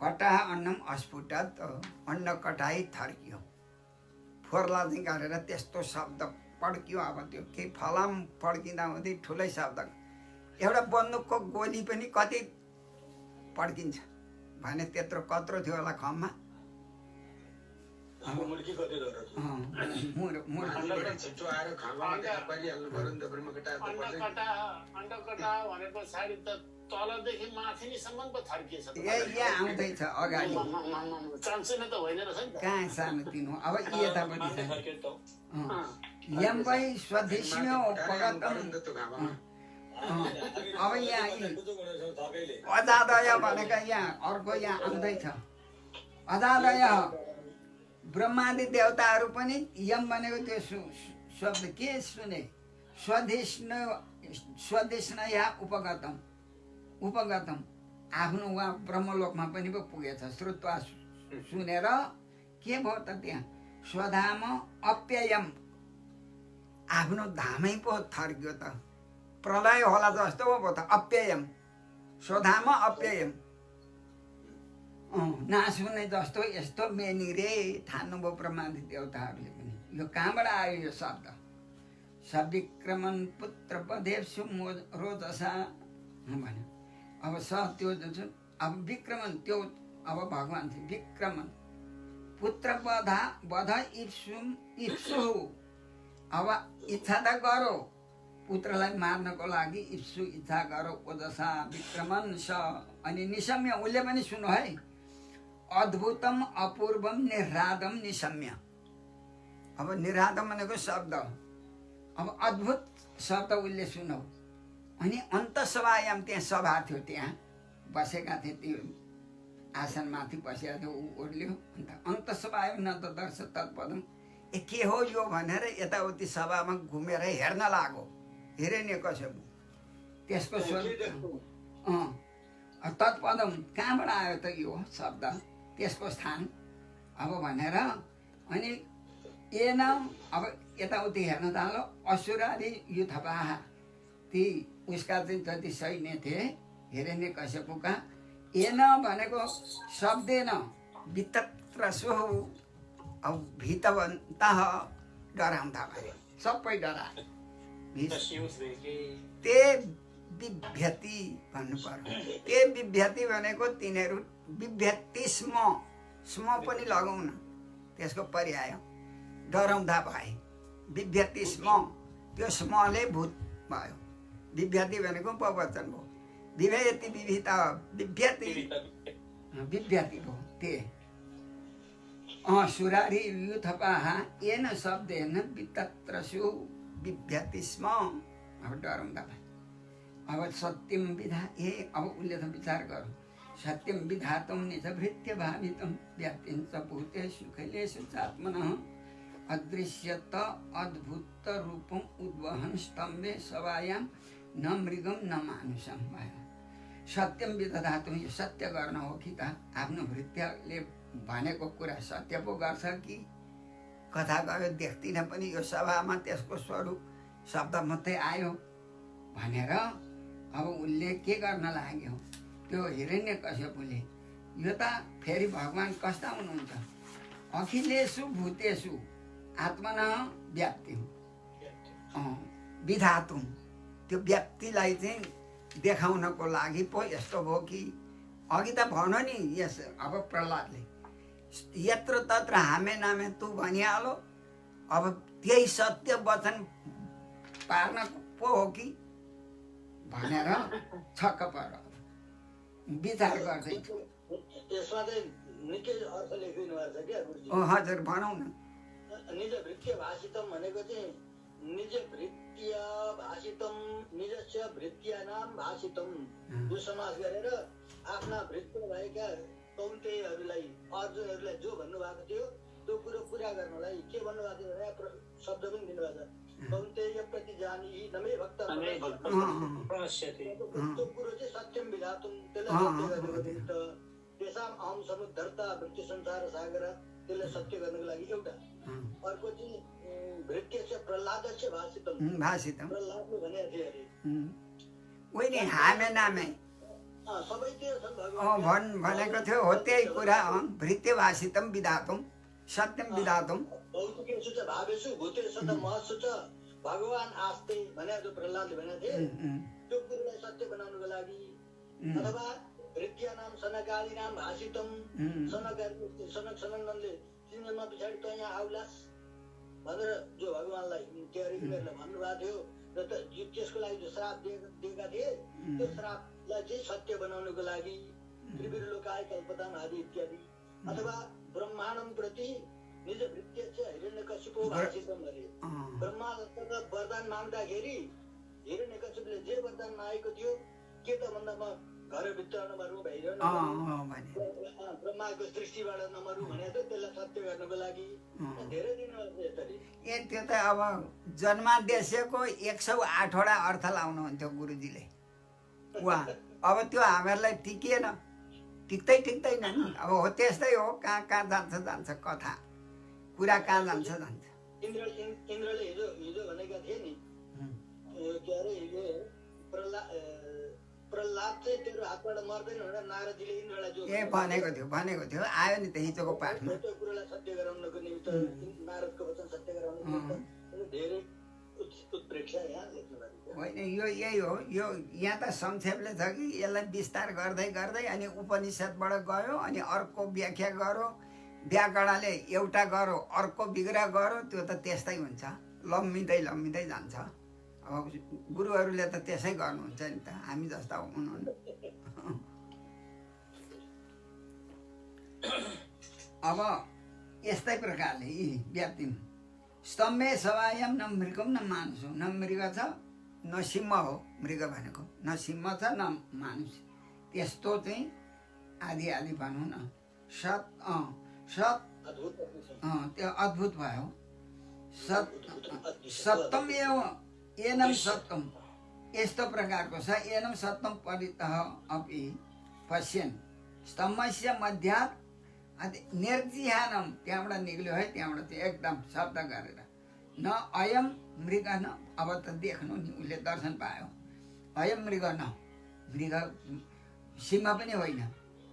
कटाह अन्नम अस्फुटत अन्न कटाई थर्कियो फोर्ला चाहिँ गरेर त्यस्तो शब्द पड्कियो अब त्यो केही फलाम पड्किँदा हुँदै ठुलै शब्द एउटा बन्दुकको गोली पनि कति पड्किन्छ भने त्यत्रो कत्रो थियो होला खममा मुड्की कति छिटो आएर खानामा त्यहाँ परिहाल्नु पर्यो नि त ब्रह्मकटा अन्डकटा भनेको साडी त तलदेखि माथि निसम्म पो थर्किएछ यहाँ आउँदैछ अगाडि चान्सुने त होइन रहेछ नि त कहाँ सानो तिनो अब यतापट्टि यम वै स्वदेशीय उपगतम अब यहाँ अजादय भनेका यहाँ अर्को यहाँ आउँदैछ अजादय ब्रह्मादि देवताहरू पनि यम भनेको त्यो शब्द के सुने स्वदेशनया उपगतम आफ्नो उहाँ ब्रह्मलोकमा पनि पो पुगेछ श्रुत्वा सुनेर के भयो त त्यहाँ स्वधाम अप्ययम आफ्नो धामै पो थर्क्यो त प्रलय होला जस्तो पो भयो त अप्ययम स्वधाम अप्ययम नासुने जस्तो यस्तो मेनी रे ठान्नुभयो ब्रह्मादि देवताहरूले पनि यो कहाँबाट आयो यो शब्द सविक्रमन पुत्र पदेशु रोजसा भन्यो अब स त्यो जुन अब विक्रमन त्यो अब भगवान चाहिँ विक्रमन पुत्र बध इप्सु अब इच्छा त गरो पुत्रलाई मार्नको लागि इप्सु इच्छा गरो ओजसा विक्रमन स अनि निशम्य उसले पनि सुन्नु है अद्भुतम अपूर्वम निरादम निशम्य अब निरादम भनेको शब्द अब अद्भुत शब्द उसले सुनौ अनि अन्तसभायाम त्यहाँ सभा थियो त्यहाँ बसेका थिए त्यो आसनमाथि बसेका थियो ऊ ओर्ल्यो अन्त अन्तसभायाम न त दर्श तत्पदम ए के हो यो भनेर यताउति सभामा घुमेर हेर्न लाग्यो हिरण्यकश्यपु त्यसको तत्पदम कहाँबाट आयो त यो शब्द त्यसको स्थान अब भनेर अनि एन अब यताउति हेर्न थाल्यो असुरादि युथपाहा ती उसका चाहिँ जति सैन्य थिए हिरण्यकश्यपुका एन भनेको शब्देन वितत्रसु अब भीतवन्तः डराउँदा भयो सबै डरा ते बिभ्यति भन्नु पर्यो ते बिभ्यति भनेको तिनीहरू बिभ्यति स्म पनि लगाउन त्यसको पर्याय डराउँदा भए बिभ्यति स्म त्यो स्मले भूत भयो बिभ्यति भनेको बहुवचन भयो विभेयति विभिता बिभ्यति बिभ्यति भयो ते सुरारी युथपाहा येन शब्देन वितत्रसु बिभ्यति स्म अब डराउँदा भए अब सत्यम विधा अब उसले त विचार गरौँ सत्यम विधातुम निज भृत्य भावितम व्याप्तिञ्च भूतेषु खैलेषु चात्मनः अदृश्यत अद्भुत रूपम उद्वहन स्तम्भे सभायाम न मृगम न मानुषम भयो सत्यम विधातुम यो सत्य गर्न हो कि त आफ्नो भृत्यले भनेको कुरा सत्य पो गर्छ कि कथा गयो देख्दिनँ पनि यो सभामा त्यसको स्वरूप शब्द मात्रै आयो भनेर अब उसले के गर्न लाग्यो त्यो हिरण्यकश्यपुले यो त फेरि भगवान् कस्ता हुनुहुन्छ अखिलेषु भूतेषु आत्मना व्याप्ति विधातुम त्यो व्याप्तिलाई चाहिँ देखाउनको लागि पो यस्तो भयो कि अघि त भन नि यस अब प्रहलादले यत्र तत्र हामे नामे तू भनिहालो अब त्यही सत्य वचन पार्न पो हो कि भनेर छक्क पर विचार गर्दै यसमा चाहिँ निकै अर्थ लेखिदिनु भएको छ क्या गुरुजी हजुर भनौँ न निज भृत्य भाषितम भनेको चाहिँ निज भृत्य भाषितम निजस्य भृत्यानाम भाषितम यो समास गरेर आफ्ना भृत्य भएका कौन्तेयहरूलाई अर्जुनहरूलाई जो भन्नुभएको थियो त्यो कुरो पुरा गर्नलाई के भन्नुभएको थियो भने शब्द पनि दिनुभएको छ कौन्तेय प्रति जानी नमे भक्त नमे भक्त प्रणश्यति। त्यो कुरो चाहिँ सत्यम विधातुम त्यसलाई सत्य गर्नको तेसाम अहम समुद्धर्ता वृत्ति संसार सागर त्यसलाई सत्य गर्नको लागि एउटा अर्को चाहिँ भृत्य चाहिँ प्रह्लादस्य भाषितम प्रह्लादले भनेको थियो अरे उही नि हामे नामे सबैतिर छन् भगवान भनेको थियो हो त्यही कुरा भृत्य भाषितम विधातुम सत्यम विधातुम भौतिकेषु च भावेषु भूतेषु च महत्सु च भगवान आस्ते भनेको जो प्रह्लादले भनेको थिए त्यो कुरोलाई सत्य बनाउनको लागि अथवा भृत्यानाम सनकादिनाम भाषितम सनक सनन्दनले तिनीहरूमा पछाडि त यहाँ आउलास भनेर जो भगवानलाई के अरे यिनीहरूलाई भन्नुभएको थियो र त्यसको लागि जो श्राप दिएका थिए त्यो श्रापलाई चाहिँ सत्य बनाउनको लागि त्रिविरलोकाय कल्पताम आदि इत्यादि अथवा ब्रह्माण्डम प्रति निज भृत्य चाहिँ हिरण्यकशिपो भाषितम अरे ब्रह्मासँग वरदान माग्दाखेरि हिरण्यकशिपले जे वरदान मागेको थियो के त भन्दा म घरभित्र नमरु बाहिर ब्रह्माको सृष्टिबाट नमरु भनेको थियो त्यसलाई सत्य गर्नको लागि धेरै दिन यसरी ए त्यो त अब जन्मादेशको 108 वटा अर्थ लाउनुहुन्थ्यो गुरुजीले वा अब त्यो हामीहरूलाई टिकिएन टिक्दैन नि अब हो त्यस्तै हो कहाँ कहाँ जान्छ कथा कुरा कहाँ जान्छ इन्द्रले हिजो भनेका थिए नि के अरे हिजो प्रह्लाद चाहिँ तेरो हातबाट मर्दैन भनेर नारदजीले इन्द्रलाई जो भनेको थियो आयो नि त हिजोको पाठमा त्यो कुरोलाई सत्य गराउनको निमित्त नारदको वचन सत्य गराउनको निमित्त धेरै उत्प्रेक्षा यहाँ लेख्नु भएको होइन यो यही हो यो यहाँ त संक्षेपले छ कि यसलाई विस्तार गर्दै गर्दै अनि उपनिषदबाट गयो अनि अर्को व्याख्या गरो व्याकरणले एउटा गरो अर्को विग्रह गरो त्यो त त्यस्तै हुन्छ लम्बिँदै जान्छ अब गुरुहरूले त त्यसै गर्नुहुन्छ नि त हामी जस्ता हुनुहुन्न अब यस्तै प्रकारले यी व्याप्ति स्तम्भे सवायम न मृगम न मानुष न मृग छ न सिंह हो मृग भनेको न सिंह छ न मानुष त्यस्तो चाहिँ आदि भनौँ न सत त्यो अद्भुत भयो सप्तम एनम सप्तम यस्तो प्रकारको छ एनम सप्तम परितः अपि पश्यन् स्तम्भस्य मध्यात् निर्जिहानम त्यहाँबाट निक्ल्यो है त्यहाँबाट चाहिँ एकदम शब्द गरेर न अयम मृग न अब त देख्नु नि उसले दर्शन पायो अयम मृग न मृग सिंह पनि होइन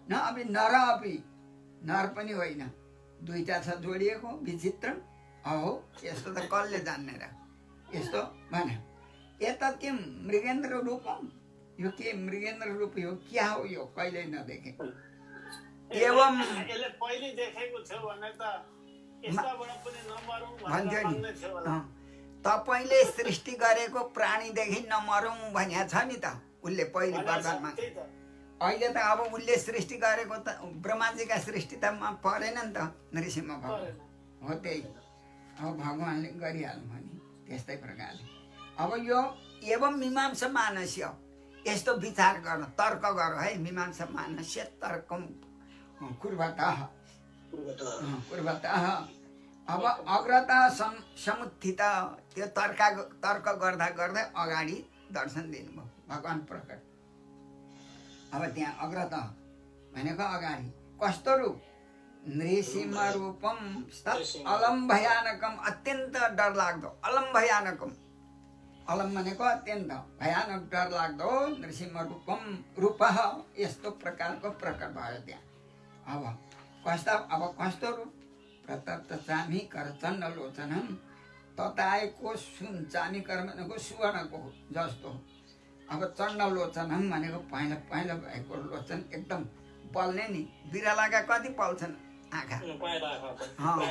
न अपि नर अपि नर पनि होइन दुईटा छ जोडिएको विचित्र अहो यस्तो त कसले जान्ने र यस्तो भने यता के मृगेन्द्र रूपम यो के मृगेन्द्र रूप हो क्या हो यो कहिले नदेखे एवं यसले पहिले देखेको थियो भने त यसबाट पनि नमरौँ भन्थ्यो नि थियो होला तपाईले सृष्टि गरेको प्राणीदेखि नमरौँ भनेको छ नि त उसले पहिले वरदानमा अहिले त अब उसले सृष्टि गरेको त ब्रह्माजीका सृष्टि त परेन नि त नृसिंह भगवान हो त्यही अब भगवानले गरिहाल्नु भने त्यस्तै प्रकारले अब यो एवं मीमांसा मानस्य यस्तो विचार गर्न तर्क गर है मीमांसा मानस्य तर्कम कुर्वतः अब अग्रता समुत्थित त्यो तर्क गर्दा गर्दै अगाडि दर्शन दिनुभयो भगवान प्रकट अब त्यहाँ अग्रत भनेको अगाडि कस्तो रूप नृसिंह रूपम अलम भयानकम अत्यन्त डरलाग्दो अलम भयानकम अलम भनेको अत्यन्त भयानक डरलाग्दो नृसिंह रूपम रूप यस्तो प्रकारको प्रकट भयो त्यहाँ अब कस्तो रूप प्रतप्त चामी कर चण्ड लोचनम तताएको सुन चामी कर भनेको सुवर्णको जस्तो अब चण्ड लोचनम भनेको पहेँलो भएको लोचन एकदम बल्ने नि बिरालाका कति पल्छन् आँखा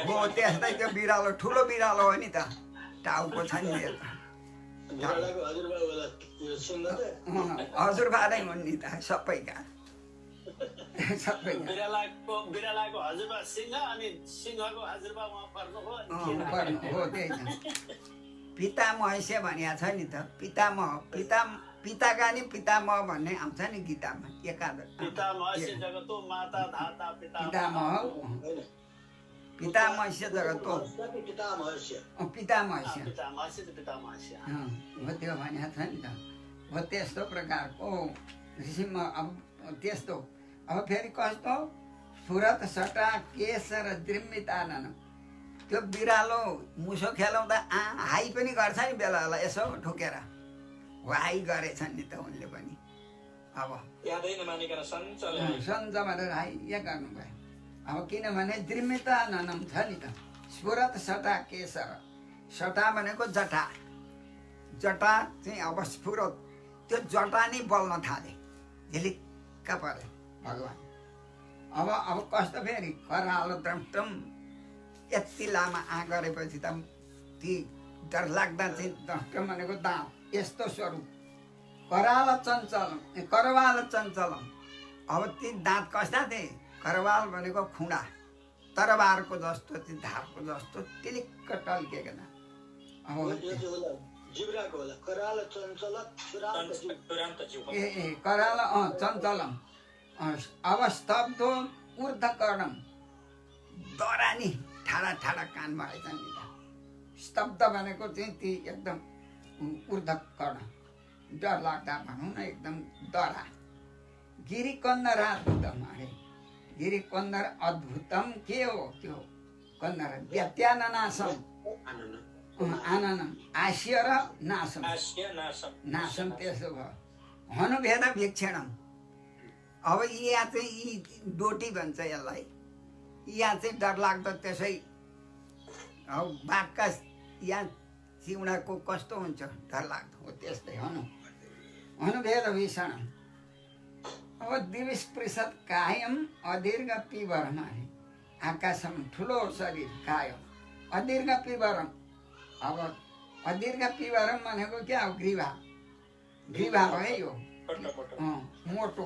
हो त्यस्तै त्यो बिरालो ठुलो बिरालो हो नि त टाउको छ नि हजुरबा नै हुन् नि त सबैका बिरालाको हजुरबा सिंह अनि सिंहको हजुरबा उहाँ पर्नु हो त्यही छ पितामहस्य भनिएको छ नि त, पितामह पिताका नि पितामह भन्ने आउँछ नि गीतामा, एकादश पितामहस्य जगतो माता धाता पितामह होइन पितामहस्य जगतो पितामहस्य पितामहस्य पितामहस्य त पितामहस्य हो त्यो भनेको छ नि त। हो त्यस्तो प्रकारको ऋषिमा अब त्यस्तो। अब फेरि कस्तो सुरत सटा केश र दृम्मित आनन, त्यो बिरालो मुसो खेलाउँदा हाई पनि गर्छ नि बेला बेला यसो ठोकेर, हो हाई गरेछन् नि त उनले पनि। अब यादै नमानिकन सञ्चल सन्च भनेर हाई या गर्नुभयो। अब किनभने दृम्मित आननम छ नि त, सुरत सटा केश र सटा भनेको जटा, जटा चाहिँ अब स्फुरत, त्यो जटा नै बल्न थाले, झिलिक्क परे भगवान्। अब कस्तो फेरि करालो द्रमटम यति लामा गरेपछि त ती डरलाग्दा चाहिँ द्रमटम भनेको दाँत यस्तो स्वरूप, कराल चञ्चलम करवाल चञ्चलम। अब ती दाँत कस्ता थिए, करवाल भनेको खुँडा तरबारको जस्तो, ती धारको जस्तो टिलिक्क टल्केको दाँत। अब यो चाहिँ होला जिब्राको होला, कराल चञ्चल तुरान्त जीव। तुरन्त जीव ए कराल चञ्चलम। अब स्तब्धो ऊर्ध्वकर्णम, दरानी ठाडा ठाडा कान भएछन् नि त। स्तब्ध भनेको चाहिँ ती एकदम ऊर्ध्वकर्ण, डर लाग्दा भनौँ न एकदम डरा। गिरिकन्दर अद्भुतम, अरे गिरिकन्दर अद्भुतम के हो त्यो कन्दर, व्यत्याननाशम आननम, आस्य र नाशम, आस्य नाशम नाशम त्यसो भयो। हनुभेद वीक्षणम, अब यहाँ चाहिँ यी डोटी भन्छ यसलाई, यहाँ चाहिँ डरलाग्दो त्यसै। अब बाघका यहाँ चिउडाको कस्तो हुन्छ डरलाग्दो, हो त्यस्तै हनुभेद भीषणम। अब दिविस्पृशत कायम अदीर्घ पिबरम, आकाशम ठुलो शरीर कायम अदीर्घ पिबरम। अब अदीर्घ पिबरम भनेको क्या हो, ग्रीवा, ग्रीवा हो है यो मोटो,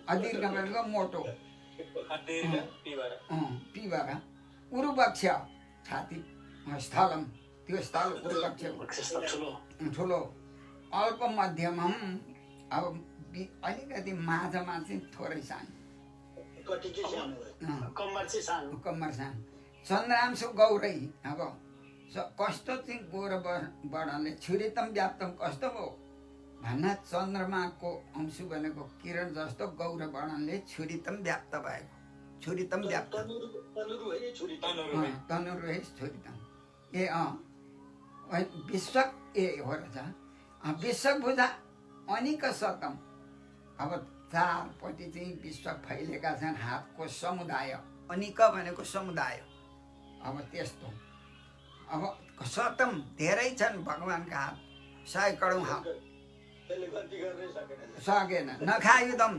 अदीर्घ भनेको मोटो, पिबर। उरुवक्ष छाती स्थलम, त्यो स्थल उरुवक्ष ठुलो। अल्प मध्यमम, अब अलिकति माझमा चाहिँ थोरै सानो, कटिकै सानो भयो। कम्मर चाहिँ सानो, कम्मर सानो। चन्द्रांशु गौरै, अब कस्तो चाहिँ गोर वर्णले छुरितम व्याप्तम कस्तो हो भन्न, चन्द्रमाको अंशु भनेको किरण जस्तो गौर वर्णले छुरितम व्याप्त भएको, छुरितम व्याप्त तनुरु है छुरी तनुरु है छुरितम। ए विश्व ए हो रहेछ, विश्वभुजा अनिक शतम। अब चारपट्टि चाहिँ विश्व फैलेका छन्, हातको समुदाय, अनिक भनेको समुदाय। अब त्यस्तो, अब शतम धेरै छन् भगवान्का हात, 100 करोड हात त्यसले गल्ती गर्नै सकेन। सकेन। नखायुधम,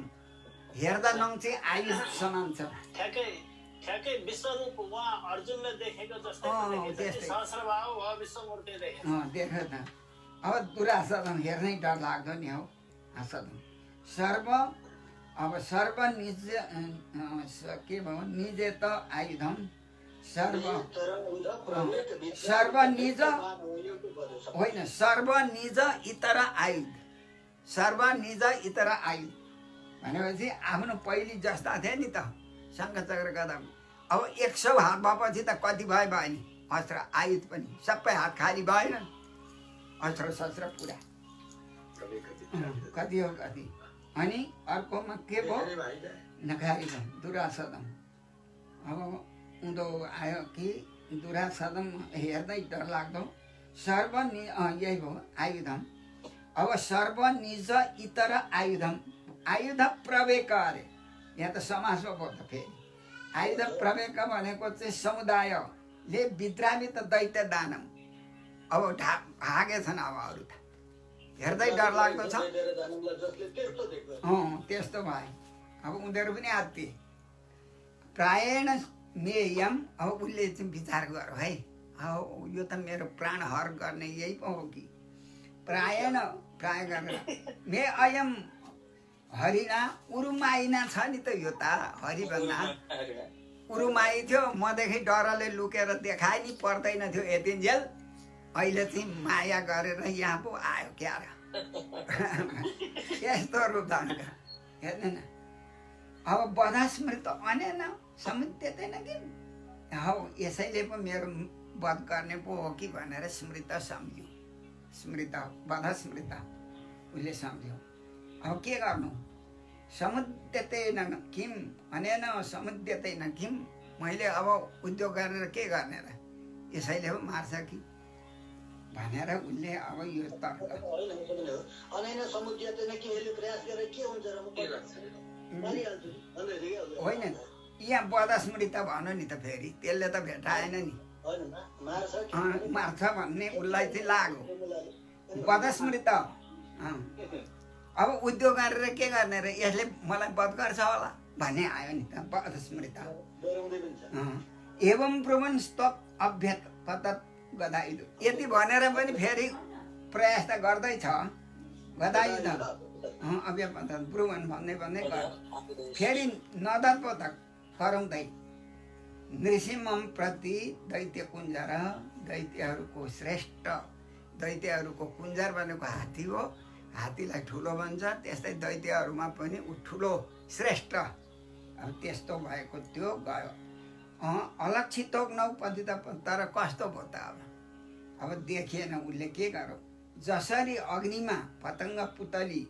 हेर्दा नङ चाहिँ आयुध समान छ। ठ्याक्कै विश्वरूप उहाँ अर्जुनले देखेको जस्तै त्यस्तै। सहस्रबाहु वा विश्वमूर्ति देखे। देख्यो त। अब दुरासदम हेर्नै डर लाग्दो नि हौ आसदम। अब सर्व निज के भयो, निजे त आयुधम, सर्व निज होइन, सर्व निज इतर आयुध, सर्व निज इतर आयुध भनेपछि आफ्नो पहिली जस्ता थिए नि त शङ्खचक्र गदा। अब 100 हात भएपछि त कति भयो नि अस्त्र आयुध पनि, सबै हात खाली भएन, अस्त्र शस्त्र पुरा कति हो कति। अनि अर्कोमा के भयो, नखाइ दुरासदम। अब उँधो आयो कि दुरासदम हेर्दै डर लाग्दो, यही भयो आयुधम। अब सर्व निज इतर आयुधम, आयुध प्रवेक अरे यहाँ त समासमा भयो त फेरि। आयुध प्रवेक भनेको चाहिँ समुदायले विद्रामित दैत्य दानम। अब भागेछन्, अब अरू त हेर्दै डर लाग्दो छ। त्यस्तो भयो। अब उनीहरू पनि आत्तिए। प्रायण मेयम, अब उसले चाहिँ विचार गर है, अब यो त मेरो प्राण हर गर्ने यही पो हो कि, प्राय गरेर मे अयम हरिना उरुमाइना छ नि त, यो त हरि भन्दा उरुमाई थियो। मदेखि डरले लुकेर देखाइ नि पर्दैन थियो यतिन्जेल। अहिले चाहिँ माया गरेर यहाँ पो आयो क्या र यस्तो रूप धारणका हेर्नु न। अब बधा स्मृत अनेन समुद्यतैन कि हौ यसैले पो मेरो वध गर्ने पो हो कि भनेर स्मृत सम्झ्यो। स्मृत बधा स्मृत उसले सम्झ्यो। अब के गर्नु? समुद्यतैन किम अनेन समुद्यतैन किम, मैले अब उद्योग गरेर के गर्ने र, यसैले पो मार्छ कि भनेर उसले अब यो तर्क अनैन समुद्यतैन कि यसले प्रयास गरेर के हुन्छ र म मारिहाल्छु भन्दै थियो क्या। होइन यहाँ बधा स्मृत भन नि त, फेरि त्यसले त भेटाएन नि। होइन मार्छ मार्छ भन्ने उसलाई चाहिँ लाग्यो बधा स्मृत। अब उद्योग गरेर के गर्ने र, यसले मलाई वध गर्छ होला भन्ने आयो नि त बधा स्मृत। डराउँदै पनि छ। एवं ब्रुवन् स्तप अभ्यत कतत् गदायुध, यति भनेर पनि फेरि प्रयास त गर्दैछ गदायुध। अभ्यपत ब्रुवन् भन्दै भन्दै फेरि नदत पो त कराउँदै नृसिंहम प्रति दैत्य कुञ्जर, दैत्यहरूको श्रेष्ठ, दैत्यहरूको कुञ्जर भनेको हात्ती हो, हात्तीलाई ठुलो भन्छ, त्यस्तै दैत्यहरूमा पनि ऊ ठुलो श्रेष्ठ। अब त्यस्तो भएको त्यो गयो। अलक्षित नौपति त तर कस्तो भयो त अब देखिएन उसले के गर्यो। जसरी अग्निमा पतङ्ग पुतली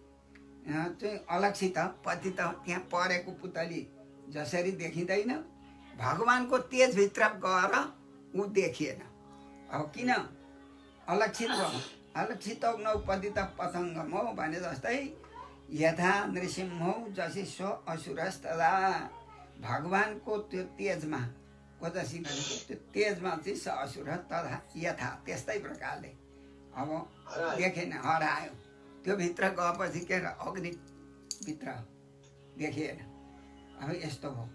चाहिँ अलक्षित पति त त्यहाँ परेको पुतली जसरी देखिँदैन, भगवानको तेजभित्र गएर ऊ देखिएन। अब किन अलक्षित भयो? अलक्षित नौपति त पतङ्गम हो भने जस्तै यथा नृसिंह जसि सो असुरस्तदा, भगवानको त्यो तेजमा को जसि भनेको त्यो तेजमा चाहिँ स असुर तथा यथा त्यस्तै प्रकारले अब देखेन, हरायो। त्यो भित्र गएपछि के अग्निभित्र देखिएन। अब यस्तो भयो।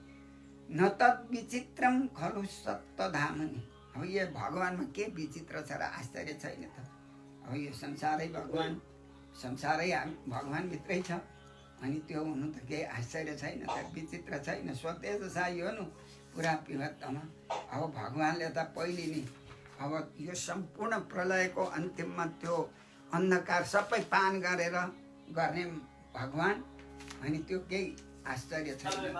न तत् विचित्रम खलु सत्तधामनि, अब यो भगवानमा के विचित्र छ र आश्चर्य छैन त। अब यो संसारै भगवान, संसारै भगवानभित्रै छ, अनि त्यो हुनु त केही आश्चर्य छैन त, विचित्र छैन। स्वतेज साई हो नु पुरा पिभत्तमा। अब भगवानले त पहिले नि अब यो सम्पूर्ण प्रलयको अन्तिममा त्यो अन्धकार सबै पान गरेर गर्ने भगवान, अनि त्यो केही आश्चर्य छैन।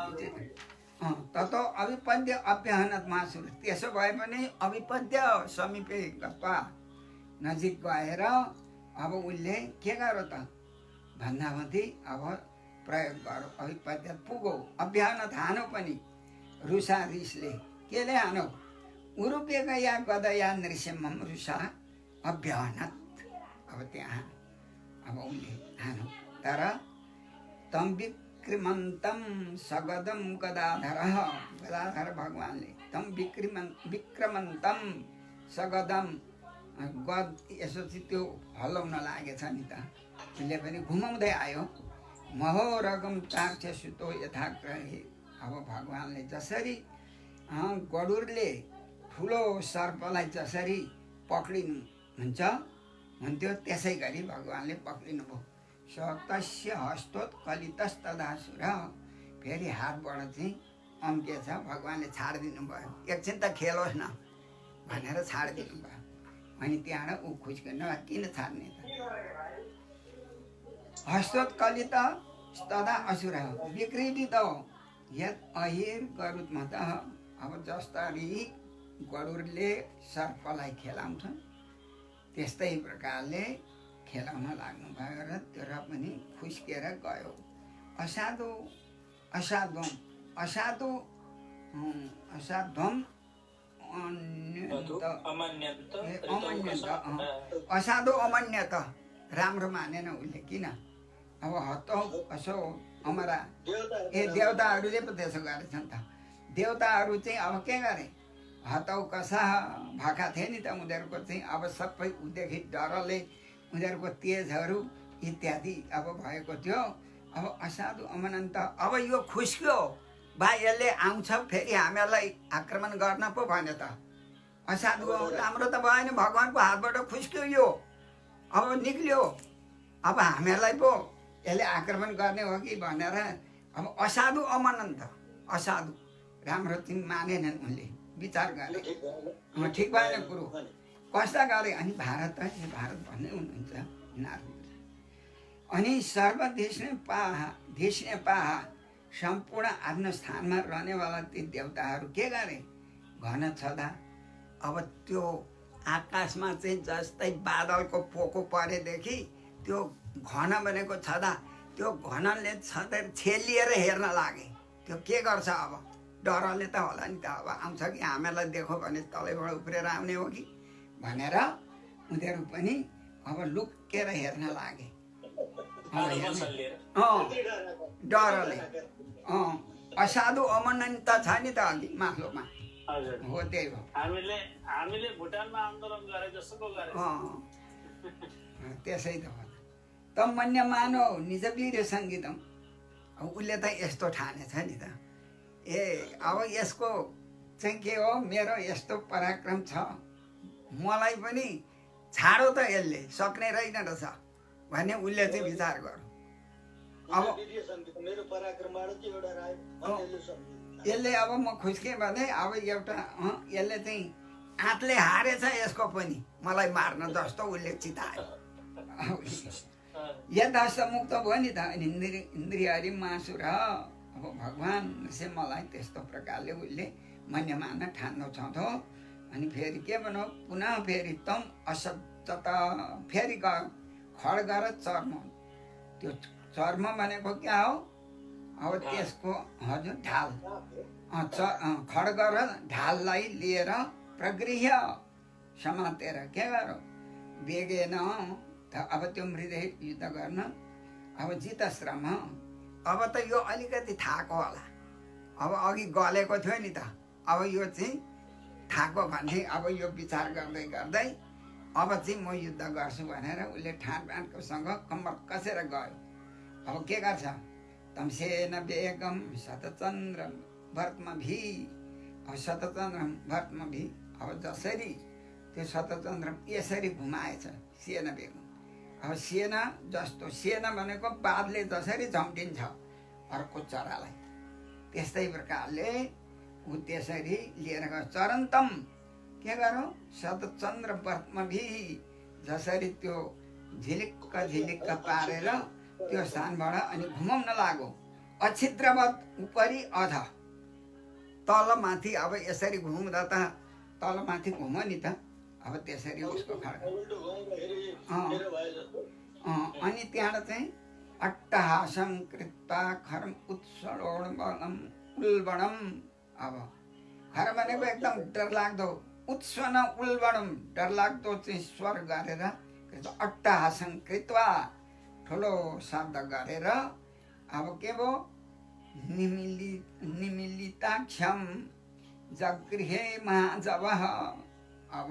तत अभिपद्य अभ्यहनत मासुर, त्यसो भए पनि अभिपद्य समीपे गप्पा नजिक गएर अब उसले के गर्यो त भन्दामध्ये अब प्रयोग गर्यो। अभिपद्य पुगो, अभ्यहनत हानो पनि, रुसा रिसले केले हानो, उरुपेका या गदया नृसिंहम रुसा अभ्यहनत। अब त्यहाँ अब उसले हानो, तर तम विक्रमन्तम सगदम गदाधर, गदाधर भगवानले तम विक्रमन्तम सगदम गद यसो चाहिँ त्यो हल्लाउन लागेछ नि त, उसले पनि घुमाउँदै आयो। महोरगम चाक्ष सुतो यथाग्रही, अब भगवानले जसरी गडुरले ठुलो सर्पलाई जसरी पक्रिनु हुन्छ हुन्थ्यो त्यसै गरी भगवानले पक्रिनु भयो। सतस्य हस्तोत् कलितस्तदासुर, फेरि हातबाट चाहिँ अम्केछ, भगवानले छाडिदिनु भयो। एकछिन त खेलोस् न भनेर छाडिदिनु भयो। अनि त्यहाँबाट ऊ खुस्किनु, किन छाड्ने त। हस्तोत् कलित तदा असुर विकृत यद अहिर गरुत्मा त, अब जसरी गरुडले सर्पलाई खेलाउँछन् त्यस्तै प्रकारले खेलाउन लाग्नु भयो र तर पनि खुस्किएर गयो। असाधु असाध्वम असाधु असाध्वम असाधु अमन्यत, राम्रो मानेन उसले। किन? अब हतौ असो अमरा देवताहरूले पो त्यसो गरेछन् त। देवताहरू चाहिँ अब के गरे, हतौ कसा भएका थिए नि त उनीहरूको चाहिँ। अब सबै उदेखि डरले उनीहरूको तेजहरू इत्यादि अब भएको थियो। अब असाधु अमनन्त, अब यो खुस्क्यो बा यसले आउँछ फेरि हामीहरूलाई आक्रमण गर्न पो भन्यो त। असाधु राम्रो त भएन, भगवानको हातबाट खुस्क्यो यो, अब निक्ल्यो, अब हामीहरूलाई पो यसले आक्रमण गर्ने हो कि भनेर अब असाधु अमनन्त, असाधु राम्रो चाहिँ मानेनन् उनले, विचार गरे ठिक भएन कुरो। कस्ता गरे अनि भारत हे भारत भन्ने हुनुहुन्छ नारद। अनि देश ने पाहा सम्पूर्ण आफ्नो स्थानमा रहनेवाला ती देवताहरू के गरे घन छँदा अब त्यो आकाशमा चाहिँ जस्तै बादलको पोको परेदेखि त्यो घन भनेको छँदा त्यो घनले छँदै छेलिएर हेर्न लागे। त्यो के गर्छ अब डरले त होला नि त, अब आउँछ कि हामीलाई देखो भने तलैबाट उफ्रेर आउने हो कि भनेर उनीहरू पनि अब लुकेर हेर्न लागे। डरले असाधु अमन त छ नि त अघि माथिल्लोमा हो त्यही हो। हामीले भुटानमा आन्दोलन गरे जसोको गरे त्यसै त हो। तम मन्य मानव निज वीर सङ्गीतम। अब उसले त यस्तो ठानेछ नि त, ए अब यसको चाहिँ के हो, मेरो यस्तो पराक्रम छ, मलाई पनि छाडो त यसले सक्ने रहेन रहेछ भन्ने उसले चाहिँ विचार गर्यो। अब मेरो पराक्रमबाट के एउटा राय यसले अब म खुस्केँ भने अब एउटा यसले चाहिँ आँतले हारेछ यसको पनि मलाई मार्न जस्तो उसले चितायो। यथास्थ मुक्त भयो नि त। अनि इन्द्रियहरि मासुर अब भगवान से मलाई त्यस्तो प्रकारले उसले मन्यमान ठान्नु छँदो। अनि फेरि के भनौँ, पुनः फेरि तम असत फेरि गयो खड्ग र चर्म। त्यो चर्म भनेको क्या हो, अब त्यसको हजुर ढाल खड्ग र ढाललाई लिएर प्रगृह्य समातेर के गरौँ बेगेन त अब त्यो मृदय युद्ध गर्न। अब जितश्रम अब त यो अलिकति थाको होला, अब अघि गलेको थियो नि त, अब यो चाहिँ थाको भन्ने अब यो विचार गर्दै गर्दै अब चाहिँ म युद्ध गर्छु भनेर उसले ठानबानकोसँग कम्मर कसेर गयो। अब के गर्छ, तमसेन बेगम शतचन्द्र भर्तमभि। अब शतचन्द्र भर्तमभि अब जसरी त्यो शतचन्द्र यसरी घुमाएछ सेना बेगम। अब सेना जस्तो, सेना भनेको बादले जसरी झम्टिन्छ अर्को चरालाई, त्यस्तै प्रकारले ऊ त्यसरी लिएर गयो। चरन्तम के गरौँ शतचन्द्र भर्तमभि, जसरी त्यो झिलिक्क झिलिक्क पारेर त्यो स्थानबाट अनि घुमाउन लाग्यो। अछिद्रवत उपरि अध, तल माथि अब यसरी घुम्दा त तल माथि घुम्यो नि त, अब त्यसरी उसको खड्ग। अनि त्यहाँबाट चाहिँ अट्टहासं कृत्वा खरम उत्सोणम उल्बणम। अब खर भनेको एकदम डरलाग्दो, उत्सवन उल्बणम डरलाग्दो चाहिँ स्वर गरेर अट्टहासं कृत्वा ठुलो शब्द गरेर अब के भयो निमिलिताक्षम जगृहे महाजवः। अब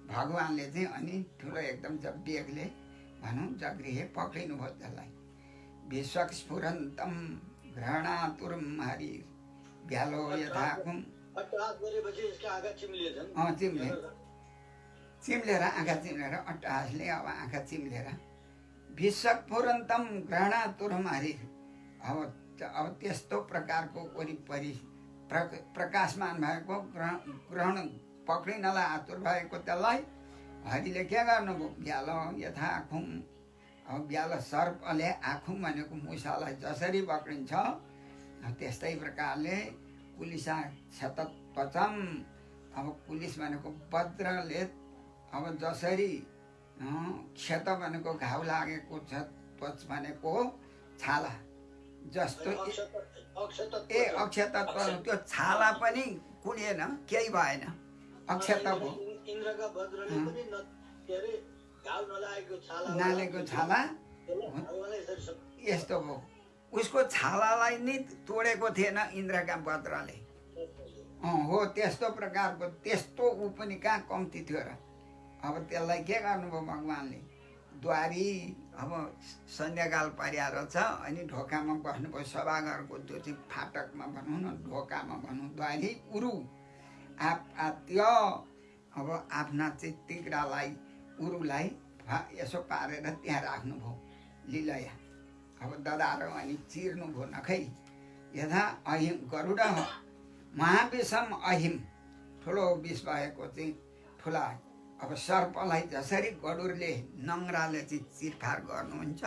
भगवानले चाहिँ अनि ठुलो एकदम बेगले भनौँ जगृहे पक्रिनु भयो त्यसलाई। विश्वस्फुरन्तम घृणातुरम हरि भ्यालो यथाकुम। चिम्लेर आँखा चिम्लेर अट्टहासले अब आँखा चिम्लेर विश्वस्फुरन्तम घृणातुरम हरि। अब त्यस्तो प्रकारको वरिपरि प्रकाशमान भएको ग्रहण पक्रिनलाई आतुर भएको त्यसलाई हरिले के गर्नुभयो ब्यालो यथा आँखुम। अब ब्यालो सर्पले आँखुम भनेको मुसालाई जसरी पक्रिन्छ त्यस्तै प्रकारले पुलिसा क्षतत्वचम। अब पुलिस भनेको वज्रले अब जसरी क्षत भनेको घाउ लागेको छ, त्वच भनेको छाला जस्तो ए अक्षतत्व त्यो छाला पनि कुडिएन, केही भएन, अक्षत भयो। नालेको छाला यस्तो भयो। उसको छालालाई नि तोडेको थिएन इन्द्रका वज्रले। हो त्यस्तो प्रकारको, त्यस्तो ऊ पनि कहाँ कम्ती थियो र। अब त्यसलाई के गर्नुभयो भगवानले, द्वारी अब सन्ध्याकाल परिहार छ अनि ढोकामा बस्नुभयो सभाघरको त्यो चाहिँ फाटकमा भनौँ न, ढोकामा भनौँ, द्वारी उरु आत्य। अब आफ्ना चाहिँ तिग्रालाई उरुलाई यसो पारेर त्यहाँ राख्नुभयो लीलया। अब ददारो अनि चिर्नुभयो नखै। यथा अहिम गरुड महाविषम अहिम, ठुलो विष भएको चाहिँ ठुला अब सर्पलाई जसरी गडुरले नङ्ग्राले चाहिँ चिरफार गर्नुहुन्छ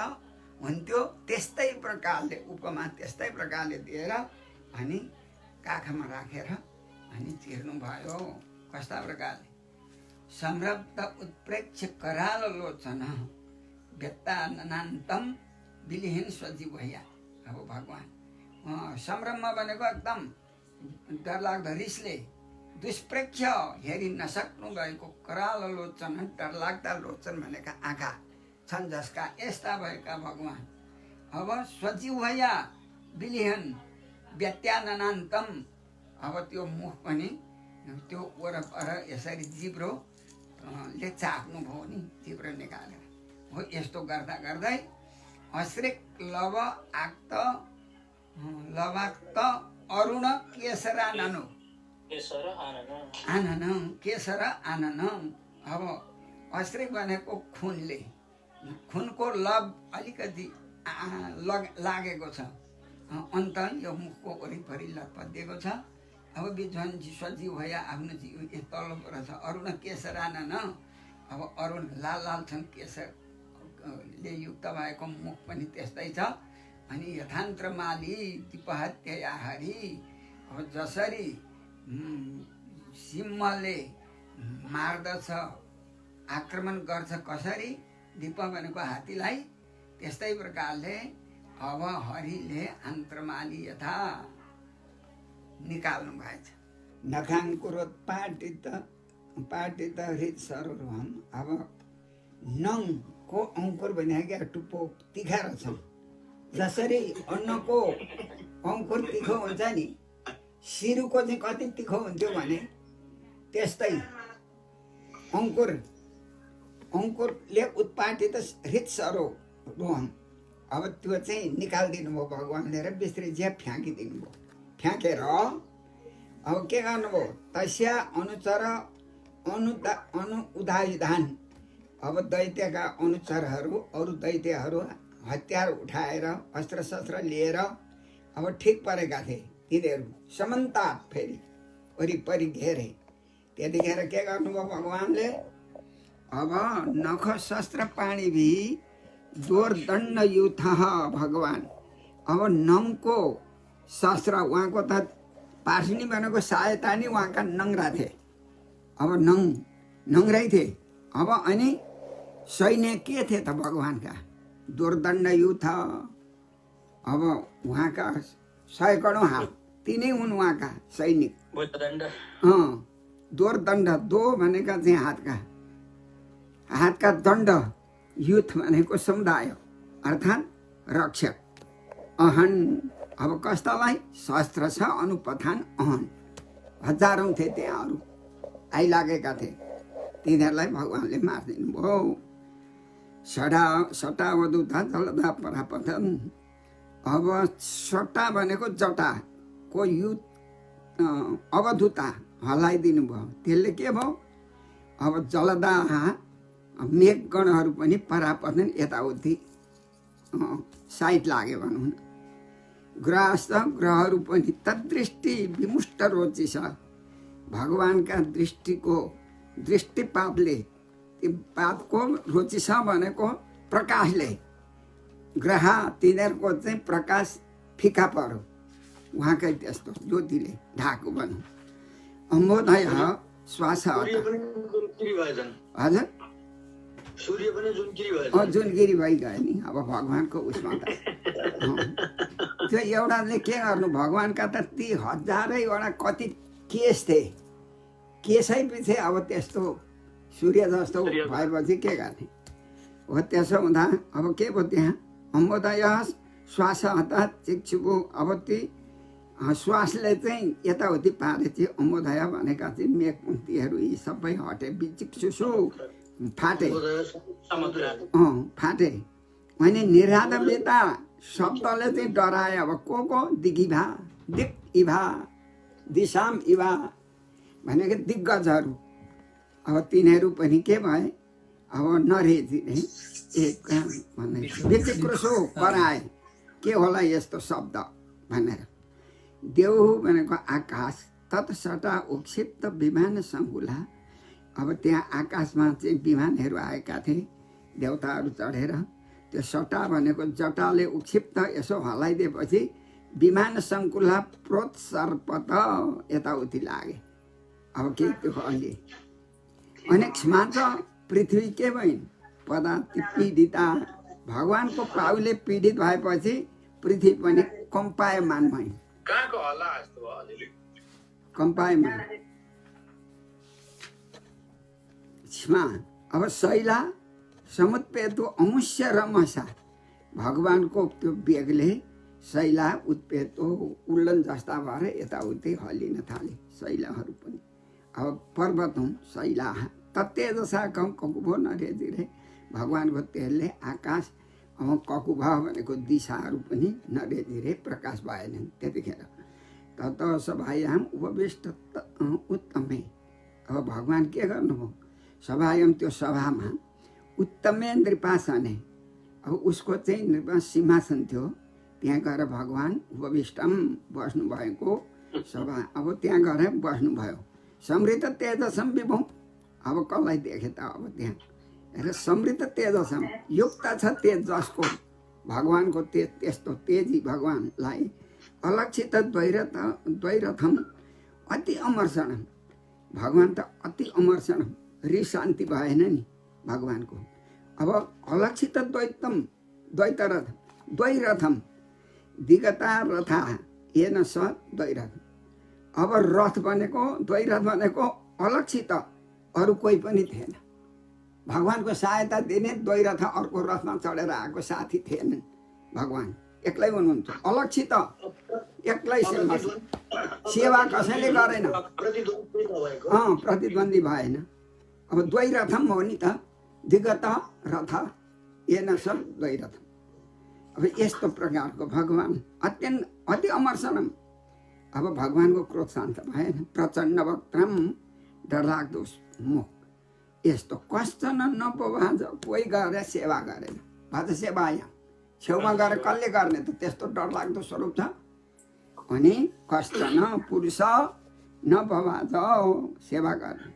हुन्थ्यो त्यस्तै प्रकारले उपमा त्यस्तै प्रकारले दिएर अनि काखमा राखेर अनि चिर्नुभयो। कस्ता प्रकारले संरब्ध उत्प्रेक्ष कराल लोचन व्यक्तानन्तम विलिहीन सजीव भैया। अब भगवान् संरम्भ भनेको एकदम डरलाग्दो रिसले दुष्प्रेक्ष हेरि नसक्नु भएको कराल लोचन डरलाग्दा लोचन भनेका आँखा छन् जसका यस्ता भएका भगवान् अब सजीव भैया विलिहन व्यत्यानन्तम। अब त्यो मुख पनि त्यो वरपर यसरी जिब्रोले चाप्नु भयो नि, जिब्रो निकालेर हो। यस्तो गर्दा गर्दै अश्रिक लवाक्त अरुण केशराननु आनन केशर आनन। अब अश्रिक भनेको खुनले, खुनको लब अलिकति लागेको छ, अन्त यो मुखको वरिपरि लतपतिएको छ। अब बिजुन सजीव भया आफ्नो जीव यो तल्लोपर छ। अरुण केशरानन, अब अरुण लाल लाल छन्, केशरले युक्त भएको मुख पनि त्यस्तै छ। अनि यथान्त्रमाली दिपहत्या हरि, अब जसरी सिंहले मार्दछ आक्रमण गर्छ कसरी दिप भनेको हात्तीलाई, त्यस्तै प्रकारले अब हरिले आन्त्रमाली यथा निकाल्नु भएछ। नखाङ्कुरोत्पाटित हृद सरोहम। अब नङको अङ्कुर भनेको टुप्पो तिखा रहेछ, जसरी अन्नको अङ्कुर तिखो हुन्छ नि, सिरुको चाहिँ कति तिखो हुन्थ्यो भने त्यस्तै अङ्कुरले उत्पाटित हृद सरोहम। अब त्यो चाहिँ निकालिदिनु भयो भगवान्ले र बिस्त्री ज्या फ्याँकिदिनु भयो। फ्याँकेर अब के गर्नुभयो, तस्या अनुचर अनुउदायुधान। अब दैत्यका अनुचरहरू अरू दैत्यहरू हतियार उठाएर अस्त्र शस्त्र लिएर अब ठिक परेका थिए, तिनीहरू समन्ता फेरि वरिपरि घेरे। त्यतिखेर के गर्नुभयो भगवान्ले, अब नख शस्त्र पाणी भी दोर्दण्ड युथ भगवान्। अब नङको शस्त्र उहाँको त पार्सिनी भनेको सहायता नि उहाँका नङ्ग्रा थिए, अब नङ्ग्रै थिए। अब अनि सैन्य के थिए त भगवान्का दोर्दण्ड युथ। अब उहाँका 100 करोड हात तिनै हुन् उहाँका सैनिक। दोर्दण्ड, दो भनेका चाहिँ हातका दण्ड, युथ भनेको समुदाय अर्थात् रक्षक। अहन, अब कस्तालाई शस्त्र छ अनुपथान अहन, हजारौँ थिए त्यहाँ अरू आइलागेका थिए, तिनीहरूलाई भगवान्ले मारिदिनु भयो। सटावधुता जलदा परापथन। अब सट्टा भनेको जटाको युथ अवधुता हल्लाइदिनु भयो, त्यसले के भयो, अब जलदा मेघगणहरू पनि परापथन यताउति साइड लाग्यो भनौँ न। ग्रहस्थ ग्रहहरू पनि तदृष्टि विमुष्ट रोचिस। भगवान्का दृष्टिपातले, पातको रोचिस भनेको प्रकाशले, ग्रह तिनीहरूको चाहिँ प्रकाश फिका पर्यो, उहाँकै त्यस्तो ज्योतिले ढाको भनौँ। अम्बोदय श्वास, हजुर सूर्य पनि जुनगिरी भइगयो नि। अब भगवान्को उसमा त त्यो एउटाले के गर्नु, भगवान्का त ती हजारैवटा कति केस थिए, केसै पछि अब त्यस्तो सूर्य जस्तो भएपछि के गर्ने हो। त्यसो हुँदा अब के भयो त्यहाँ, अम्बोदय श्वास हता चिक्षुको। अब ती श्वासले चाहिँ यताउति पारेपछि अम्बोदय भनेका चाहिँ मेघपङ्क्तिहरू यी सबै हटे, बिचिक्षुसु फाटे, फाटे। अनि निराधमिता शब्दले चाहिँ डराए। अब को दिगिभा, दिक् इभा, दिशाम इभा भनेको दिग्गजहरू, अब तिनीहरू पनि के भए, अब नरेजिने एक भन्ने विचिक्रसो कराए, के होला यस्तो शब्द भनेर। देउ भनेको आकाश, तत्सटा उक्षिप्त विमान सङ्कुला। अब त्यहाँ आकाशमा चाहिँ विमानहरू आएका थिए, देवताहरू चढेर। त्यो सटा भनेको जटाले उक्षिप्त यसो हल्लाइदिएपछि विमान सङ्कुला प्रोत सर्पत यताउति लागे। अब के त्यो अलि अनेक मान्छ पृथ्वी के भइन् पदाति पीडिता। भगवानको पाउले पीडित भएपछि पृथ्वी पनि कम्पायमान भइन्। कहाँको हल्ला जस्तो भयो अलिअलि कम्पायमान। अब शैला समुत्पेतो अंश रमसा। भगवानको त्यो बेगले शैला उत्पेतो उल्लन जस्ता भएर यताउति हल्लिन थाले शैलाहरू पनि। अब पर्वतौँ शैला तत्तेजसा कम ककुभो नरेजिरे। भगवानको तेलले आकाश अब ककुभ भनेको दिशाहरू पनि नरेजिरे प्रकाश भएनन् त्यतिखेर। तत सभायाम उपविष्ट उत्तमे। अब भगवान के गर्नुभयो सभायाम त्यो सभामा उत्तमे नृपासने। अब उसको चाहिँ नृपा सिंहासन थियो त्यहाँ गएर भगवान उपविष्टम बस्नुभएको सभा। अब त्यहाँ गएर बस्नुभयो। समृद्ध तेजसम विभौ। अब कसलाई देखे त अब त्यहाँ हेर समृद्ध तेजसम युक्त छ तेज जसको भगवानको तेज त्यस्तो तेजी भगवानलाई अलक्षित द्वैरथम अति अमर्षणम। भगवान त अति अमर्षणम रिशान्ति भएन नि भगवानको। अब अलक्षित द्वैरथम दिगता रथा येन स द्वैरथ। अब रथ भनेको द्वैरथ भनेको अलक्षित अरू कोही पनि थिएन। भगवानको सहायता दिने द्वैरथ अर्को रथमा चढेर आएको साथी थिएनन्। भगवान एक्लै हुनुहुन्छ अलक्षित एक्लै सेवा कसैले गरेन प्रतिद्वन्दी भएन। अब द्वैरथम हो नि त दिगत रथ येन स द्वैरथम। अब यस्तो प्रकारको भगवान अति अमर्षणम। अब भगवानको क्रोध शान्त भएन। प्रचण्ड वक्त्रम डरलाग्दो मुख। यस्तो कष्टन नपभाज कोही गएर सेवा गरेन। भज सेवाया छेउमा गएर कसले गर्ने त त्यस्तो डरलाग्दो स्वरूप छ। अनि कष्टन पुरुष नपभाज सेवा गर्ने।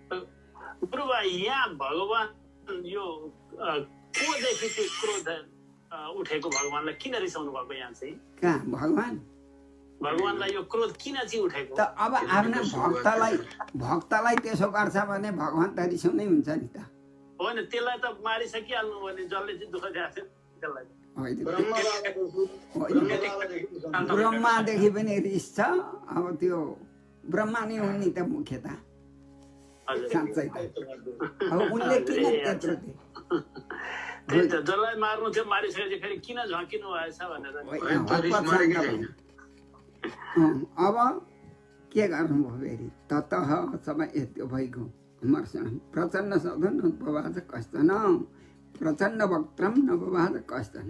प्रभु यहाँ भगवान यो कोदेखि त्यो क्रोध उठेको भगवानलाई किन रिसाउनु भएको यहाँ चाहिँ कहाँ भगवानलाई यो क्रोध किन चाहिँ उठेको त अब आफ्ना भक्तलाई त्यसो गर्छ भने भगवान त रिसाउनै हुन्छ नि त। होइन त्यसलाई त मारिसकिहाल्नु भने जसले चाहिँ दुःख दिएको थियो त्यसलाई ब्रह्मादेखि पनि रिस छ। अब त्यो ब्रह्मा नै हुन् नि त मुख्यत साँच्चै त। अब उनले किन त्यत्रो त्यही त जसलाई मार्नु थियो मारिसकेपछि फेरि किन झकिनु भएछ भनेर। अब के गर्नुभयो फेरि तत सबै यस्तो भइगयो अमर्षण प्रचण्ड सदन नपवाद कष्टन प्रचण्ड वक्त्रम नपवाद कष्टन।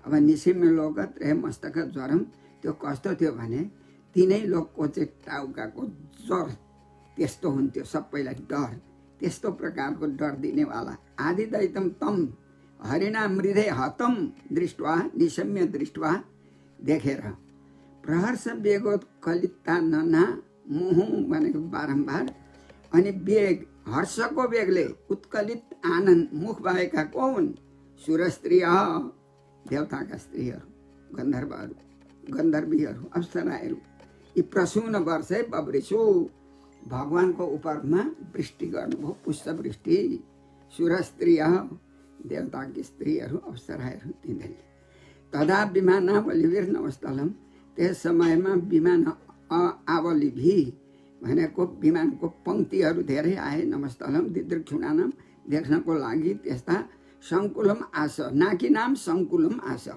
अब निसिम्य लोक त्रय मस्तक ज्वरम। त्यो कस्तो थियो भने तिनै लोकको चाहिँ टाउकाको ज्वर त्यस्तो हुन्थ्यो सबैलाई डर। त्यस्तो प्रकारको डर दिनेवाला आदि दैतम तम हरिणा मृदे हतम दृष्ट्वा निशम्य दृष्ट्वा देखेर प्रहर्ष बेगोत कलिता नना मुहु भनेको बारम्बार। अनि बेग हर्षको बेगले उत्कलित आनन्द मुख भएका को हुन् सुर स्त्री देवताका स्त्रीहरू गन्धर्वीहरू अप्सराहरू। यी प्रसून वर्षे बब्रिसु भगवानको उपरमा वृष्टि गर्नुभयो पुष्पवृष्टि। सुर स्त्री देवताकी स्त्रीहरू अप्सराहरू तिनीहरूले। तदा विमानावलिभिर नमस्थलम। त्यस समयमा विमान आवलिभि भनेको विमानको पङ्क्तिहरू धेरै आए। नमस्थलम दिदृक्षुणानाम देख्नको लागि त्यस्ता सङ्कुलम आस। नाकी नाम सङ्कुलम आस।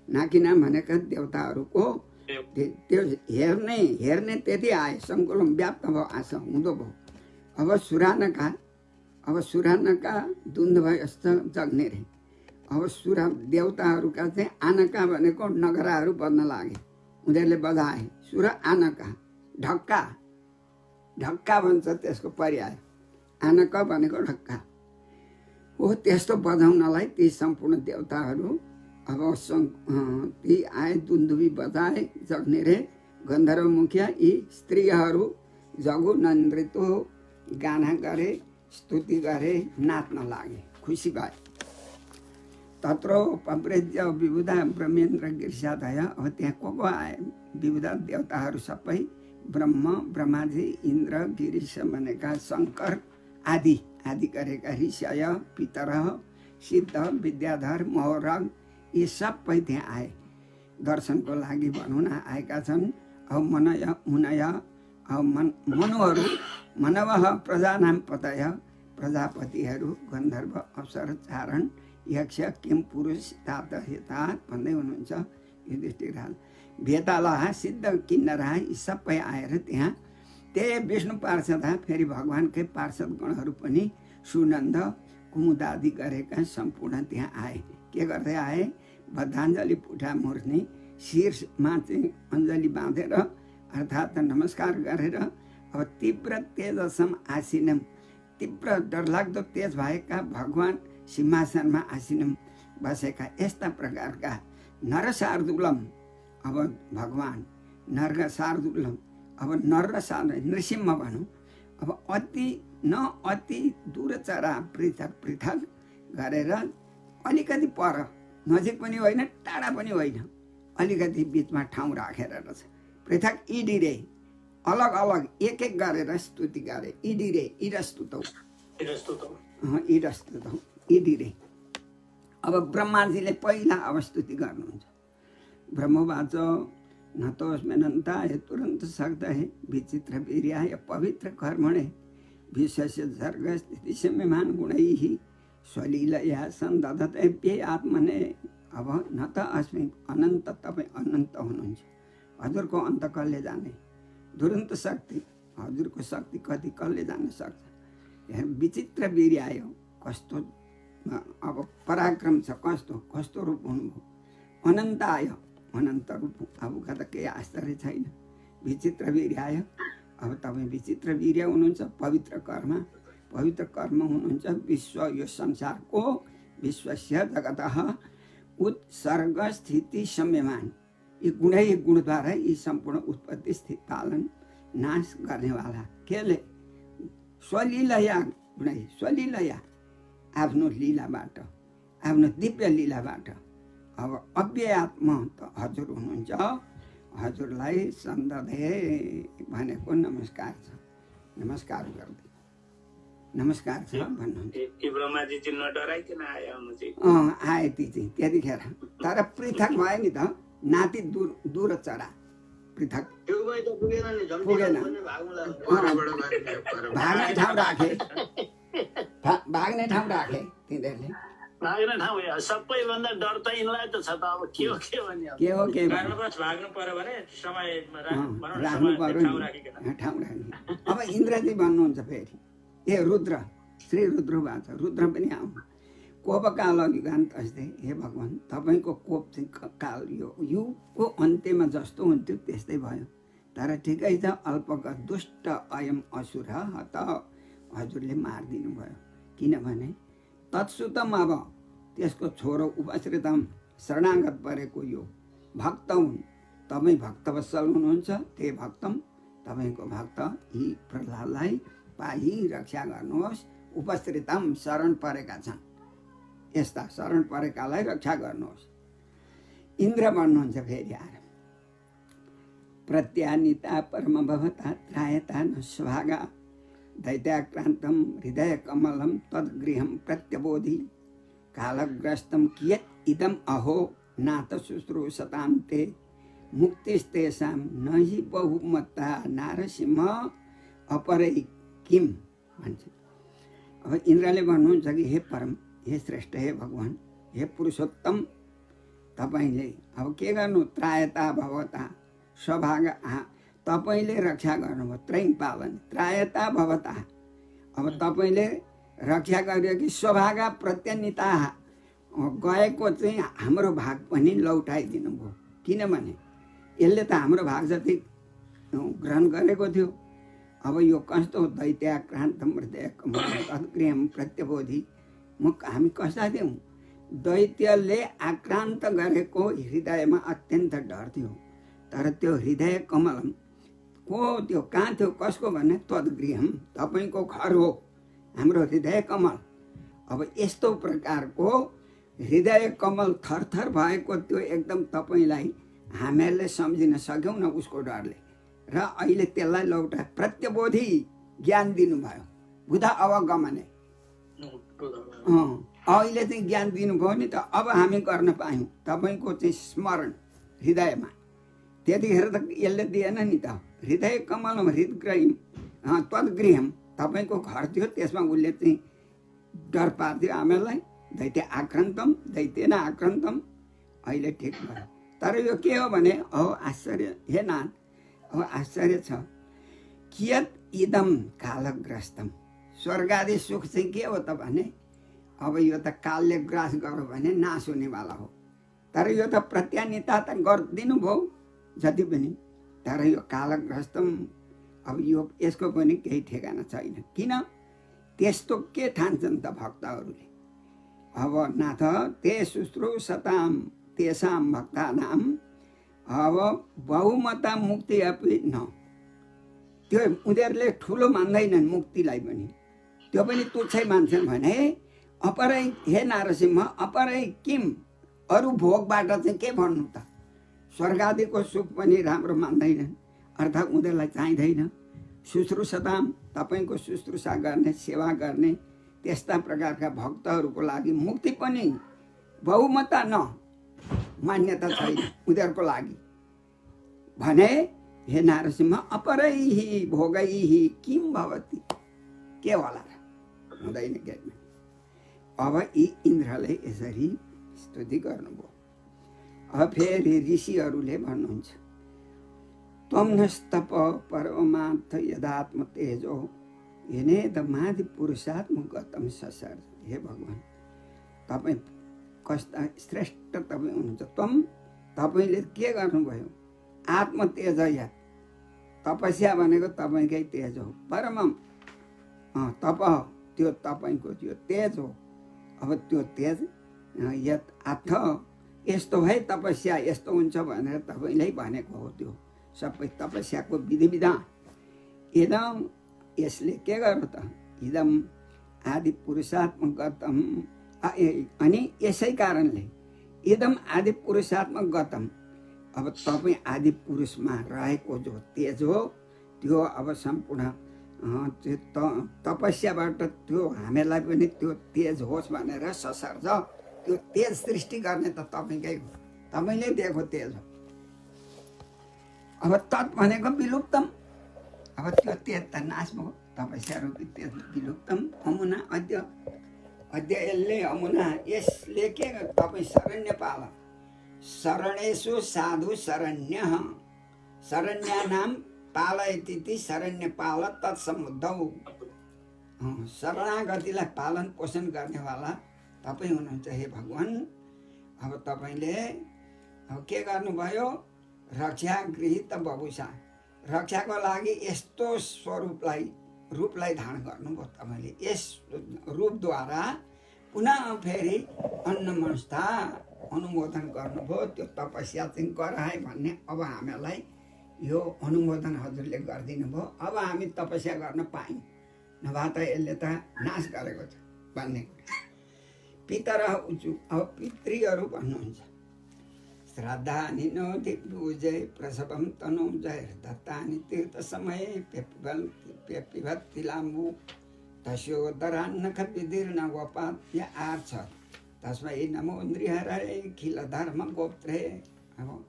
नाकी नाम भनेका देवताहरूको त्यो हेर्ने त्यति आए। सङ्कुलम व्याप्त भयो आस हुँदो भयो। अब सुरानका दुन्द भयो यस्तो जग्ने रे। अब सुरा देवताहरूका चाहिँ आनका भनेको नगराहरू बज्न लागे। उनीहरूले बजाए सुर आनका। ढक्का भन्छ त्यसको पर्याय। आनका भनेको ढक्का हो। त्यस्तो बजाउनलाई ती सम्पूर्ण देवताहरू अब ती आए दुन्दुबी बजाए जग्ने रे। गन्धर्व मुखिया यी स्त्रीहरू जगु नृत्य गाना गरे स्तुति गरे, नाच्न लागे, खुसी भए। तत्रो पव्रेज्य विबुधा ब्रह्मेन्द्र गिरिशादय। अब त्यहाँ को आए विबुधा देवताहरू सबै, ब्रह्म, ब्रह्माजी, इन्द्र, गिरिश भनेका शङ्कर आदि आदि गरेका ऋषय, पितर, सिद्ध, विद्याधर, मौरग यी सबै त्यहाँ आए दर्शनको लागि भनौँ न आएका छन्। अब मनय मुनय अब मनुहरू, मनवः प्रजानाम पतय, प्रजापतिहरू, गन्धर्व, अप्सर, चारण, यक्ष, किम पुरुष, तात, हेतात भन्दै हुनुहुन्छ युधिष्ठिर। भेतालह, सिद्ध, किन्नरा यी सबै आएर त्यहाँ त्यही विष्णु पार्षद, फेरि भगवान्कै पार्षद गणहरू पनि सुनन्द, कुमुद आदि गरेका सम्पूर्ण त्यहाँ आए। के गर्दै आए? बद्धाञ्जली पुठा मुर्नी, शिरमा चाहिँ अञ्जली बाँधेर अर्थात् नमस्कार गरेर अब तीव्र तेजसम आसीनम, तीव्र डरलाग्दो तेज भएका भगवान् सिंहासनमा आसीनम बसेका यस्ता प्रकारका नरशार्दुलम। अब भगवान् नर शार्दुलम, अब नर र नृसिंह भनौँ, अब अति दूर चरा पृथक पृथक गरेर अलिकति पर, नजिक पनि होइन टाढा पनि होइन, अलिकति बिचमा ठाउँ राखेर रहेछ। पृथक इडिरे, अलग अलग एक एक गरेर स्तुति गरे। इडिरे, इडस्तुतौ इडस्तुतौ इडिरे। अब ब्रह्माजीले पहिला अब स्तुति गर्नुहुन्छ। ब्रह्मवाच न तो अस्मिन्नन्ता हे तुरंत सकता है, विचित्र वीर्याय पवित्र कर्मणे, विश्वस्य सर्ग स्थिति सम्यमान गुणैः, स्वलीलया सन्दधते आत्मने। अब न त अस्मि अनन्त, तपाईँ अनन्त हुनुहुन्छ, हजुरको अन्त कसले जाने? दुरन्त शक्ति, हजुरको शक्ति कति कसले जान सक्छ? यहाँ विचित्र वीर्य आयो, कस्तो अब पराक्रम छ, कस्तो रूप हुनुभयो। अनन्त आयो, अनन्त रूप, अबका त केही आश्चर्य छैन। विचित्र वीर्य आयो, अब तपाईँ विचित्र वीर्य हुनुहुन्छ, पवित्र कर्म हुनुहुन्छ। विश्व, यो संसारको, विश्वस्य जगतः उत्सर्ग स्थिति सम्यमान, यी गुणै गुणद्वारा यी सम्पूर्ण उत्पत्ति, स्थिति, पालन, नाश गर्नेवाला। केले? स्वलीलया गुणै, स्वलीलया आफ्नो लीलाबाट, आफ्नो दिव्य लीलाबाट। अब अव्ययात्म त हजुर हुनुहुन्छ, हजुरलाई सन्दधे भनेको नमस्कार छ, नमस्कार गर्दै नमस्कार छ भन्नुहुन्छ। ब्रह्माजी चाहिँ नडराइकन आए आउनु चाहिँ आए ती चाहिँ त्यतिखेर, तर पृथक भयो नि त, नाति दूर चरा पृथक पुगेन, भाग्ने ठाउँ राखे तिनीहरूले। भाग्ने ठाउँ सबैभन्दा डर त यिनलाई त छ त। अब के हो भने भाग्नु पर्यो भने समय राख्नु पर्यो, ठाउँ राख्ने। अब इन्द्रजी भन्नुहुन्छ फेरि, ए रुद्र, श्री रुद्र भएको छ, रुद्र पनि आउनु। कोप काल युगान्त अस्ति, हे भगवान् तपाईँको कोप चाहिँ काल यो युगको अन्त्यमा जस्तो हुन्थ्यो त्यस्तै भयो, तर ठिकै छ। अल्पगत दुष्ट अयम असुर त हजुरले मारिदिनु भयो, किनभने तत्सुतम, अब त्यसको छोरो उपश्रितम, शरणागत परेको यो भक्त हुन्, तपाईँ भक्तवत्सल हुनुहुन्छ, त्यही भक्तम, तपाईँको भक्त यी प्रहलादलाई पाही रक्षा गर्नुहोस्। उपश्रितम, शरण परेका छन्, यस्ता शरण परेकालाई रक्षा गर्नुहोस्। इन्द्र भन्नुहुन्छ फेरि आएर, प्रत्यानिता परम भवता त्रायता न स्वभागा, दैत्याक्रान्तं हृदय कमलं तद्गृहं प्रत्यबोधि, कालग्रस्तं कियत् इदम् अहो नात शुश्रूषतां ते, मुक्तिस्तेषां न हि बहुमत्ता नारसिंह अपरै किम भन्छ। अब इन्द्रले भन्नुहुन्छ कि हे परम, हे श्रेष्ठ, हे भगवान्, हे पुरुषोत्तम, तपाईँले अब के गर्नु? त्रायता भवता स्वभाग, तपाईँले रक्षा गर्नुभयो। त्रैं पालन त्रायता भवता, अब तपाईँले रक्षा गर्यो कि स्वभागा प्रत्यनिता, गएको चाहिँ हाम्रो भाग पनि लौटाइदिनु भयो, किनभने यसले त हाम्रो भाग जति ग्रहण गरेको थियो। अब यो कस्तो दैत्याक्रान्त हृदय तद्गृहं प्रत्यबोधि, हामी कस्ता थियौँ? दैत्यले आक्रान्त गरेको हृदयमा अत्यन्त डर थियो, तर त्यो हृदय कमलम को त्यो कहाँ थियो? कसको भने तद्गृहम, तपाईँको घर हो, हाम्रो हृदय कमल। अब यस्तो प्रकारको हृदय कमल थरथर भएको त्यो एकदम तपाईँलाई हामीहरूले सम्झिन सक्यौँ न उसको डरले। र अहिले त्यसलाई लौटा प्रत्यबोधी ज्ञान दिनुभयो, बुधा अवगमने। अहिले चाहिँ ज्ञान दिनुभयो नि त, अब हामी गर्न पायौँ तपाईँको चाहिँ स्मरण हृदयमा। त्यतिखेर त यसले दिएन नि त। हृदय कमलम हृदगृहम त्वद्गृहम, तपाईँको घर थियो, त्यसमा उसले चाहिँ डर पार्थ्यो हामीलाई। दैत्य आक्रान्तम दैत्येन आक्रान्तम। अहिले ठिक भयो। तर यो के हो भने हो आश्चर्य, हे नाथ, अब आश्चर्य छ। कियत इदम कालग्रस्तम, स्वर्गादि सुख चाहिँ के हो त भने अब यो त कालले ग्रास गर्यो भने नाश हुनेवाला हो। तर यो त प्रत्यानिता त गरिदिनु भयो जति पनि। तर यो कालग्रस्तम, अब यो यसको पनि केही ठेगाना छैन। किन त्यस्तो के ठान्छन् त भक्तहरूले? अब नाथ ते शुश्रूषताम तेषां भक्तानां अब बहुमता मुक्ति अपि न। त्यो उनीहरूले ठुलो मान्दैनन् मुक्तिलाई पनि, त्यो पनि तुच्छै मान्छन् भने अपरै हे नारसिंह अपरै किम, अरू भोगबाट चाहिँ के भन्नु त? स्वर्गादिको सुख पनि राम्रो मान्दैनन्, अर्थात् उनीहरूलाई चाहिँदैन। शुश्रूषताम, तपाईँको शुश्रूषा गर्ने सेवा गर्ने त्यस्ता प्रकारका भक्तहरूको लागि मुक्ति पनि बहुमता न, मान्यता छैन उनीहरूको लागि भने हे नारसिंह अपरैहि भोगैहि किम भवति, के होला र? हुँदैन के। अब यी इन्द्रले यसरी स्तुति गर्नुभयो। अब फेरि ऋषिहरूले भन्नुहुन्छ त्वं नस्तप परमार्थ यदात्म तेजो येनेदमादि पुरुषात्म गतम ससर। हे भगवान्, तपाईँ कस्ता श्रेष्ठ तपाईँ हुनुहुन्छ। तपाईँले के गर्नुभयो? आत्म तेज या तपस्या भनेको तपाईँकै तेज हो। परमम तप, त्यो तपाईँको त्यो तेज हो। अब त्यो तेज यत आथ, यस्तो है तपस्या यस्तो हुन्छ भनेर तपाईँले भनेको हो। त्यो सबै तपस्याको विधि विधान। इदम, यसले के गर्नु त? इदम आदि पुरुषात्मक गतम, अनि यसै कारणले इदम आदि पुरुषात्मक गतम, अब तपाईँ आदि पुरुषमा रहेको जो तेज हो त्यो अब सम्पूर्ण त्यो तपस्याबाट त्यो हामीलाई पनि त्यो तेज होस् भनेर ससर्ज। त्यो तेज सृष्टि गर्ने त तपाईँकै हो, तपाईँले दिएको तेज हो। अब तत् भनेको विलुप्तम, अब त्यो तेज त नाश भयो। तपस्या रूपी तेज विलुप्तम अमुना अद्य, अद्य यसले अमुना यसले के तपाईँ शरण्य पाल। शरणेषु साधु शरण्य, शरण्यानां पालयति शरण्य पाल तत्समुद्धौ। शरणागतिलाई पालन पोषण गर्नेवाला तपाईँ हुनुहुन्छ हे भगवान्। अब तपाईँले अब के गर्नुभयो? रक्षा गृहीत बबुसा, रक्षाको लागि यस्तो रूपलाई धारण गर्नुभयो तपाईँले। यस रूपद्वारा पुनः फेरि अन्नमनस्था अनुमोदन गर्नुभयो। त्यो तपस्या चाहिँ गराए भन्ने अब हामीलाई यो अनुमोदन हजुरले गरिदिनु भयो। अब हामी तपस्या गर्न पायौँ, नभए त यसले त नाश गरेको छ भन्ने कुरा। पितर उचु, अब पितृहरू भन्नुहुन्छ श्राद्धानि नो दिग्विजय प्रसवम तनु जय दत्तानि तीर्थ समय पिबत्तिलाम्बु तस्योदरान्नख विदीर्ण वपात्य आर्छ तस्मै नमो नृहरे खिल धर्म गोप्त्रे। अब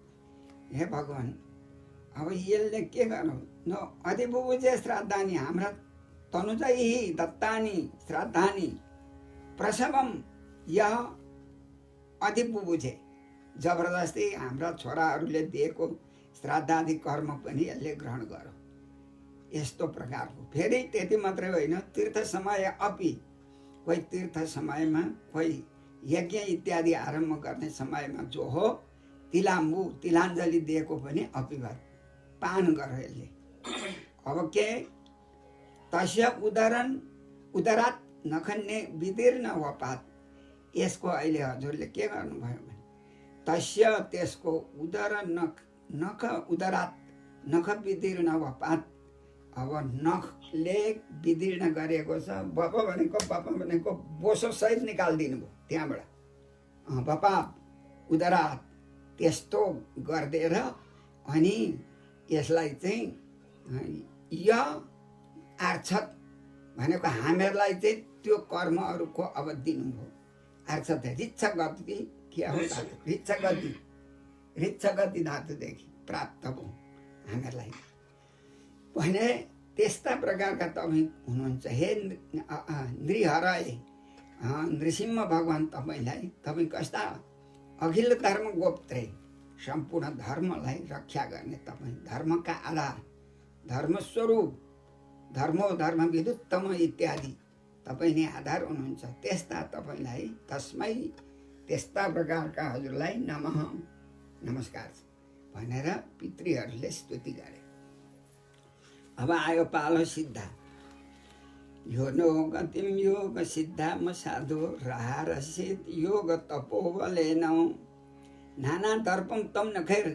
हे भगवान्, अब यसले के गर्नु न अधिबुबुजे श्राद्धानि, हाम्रा तनुजै दत्तानि श्राद्धानि प्रसवम, यह अधिबुबुजे जबरजस्ती हाम्रा छोराहरूले दिएको श्राद्धादि कर्म पनि यसले ग्रहण गर्यो। यस्तो प्रकारको फेरि त्यति मात्रै होइन, तीर्थ समय अपि, कोही तीर्थ समयमा, कोही यज्ञ इत्यादि आरम्भ गर्ने समयमा जो हो तिलाम्बु तिलाञ्जली दिएको पनि अपिभत पान गर्यो यसले। अब के तस्य उदरात नखन्ने विदीर्ण वपात, यसको अहिले हजुरले के गर्नुभयो भने तस्य त्यसको उदरात नख विदीर्ण वपात, अब नखले विदीर्ण गरिएको छ। बापा भनेको बोसो सहित निकालिदिनु भयो त्यहाँबाट। बापा उदरा त्यस्तो गरिदिएर अनि यसलाई चाहिँ य आर्छत भनेको हामीहरूलाई चाहिँ त्यो कर्महरूको अब दिनुभयो। आर्छत रिच्छ गति के हो धातु, रिच्छ गति धातुदेखि प्राप्त भयो हामीहरूलाई भने। त्यस्ता प्रकारका तपाईँ हुनुहुन्छ हे नृहराय नृसिंह भगवान्। तपाईँ कस्ता अखिल धर्म गोप्त्रे सम्पूर्ण धर्मलाई रक्षा गर्ने तपाईँ धर्मका आधार, धर्मस्वरूप, धर्मो धर्म विदुत्तम इत्यादि तपाईँ नै आधार हुनुहुन्छ। त्यस्ता तपाईँलाई तस्मै त्यस्ता प्रकारका हजुरलाई नमः नमस्कार भनेर पितृहरूले स्तुति गरे। अब आयो पालो सिद्धा। यो नो गतिम योग सिद्धाम साधु राहारसित योग तपोबलेन नाना दर्पम तम नखैर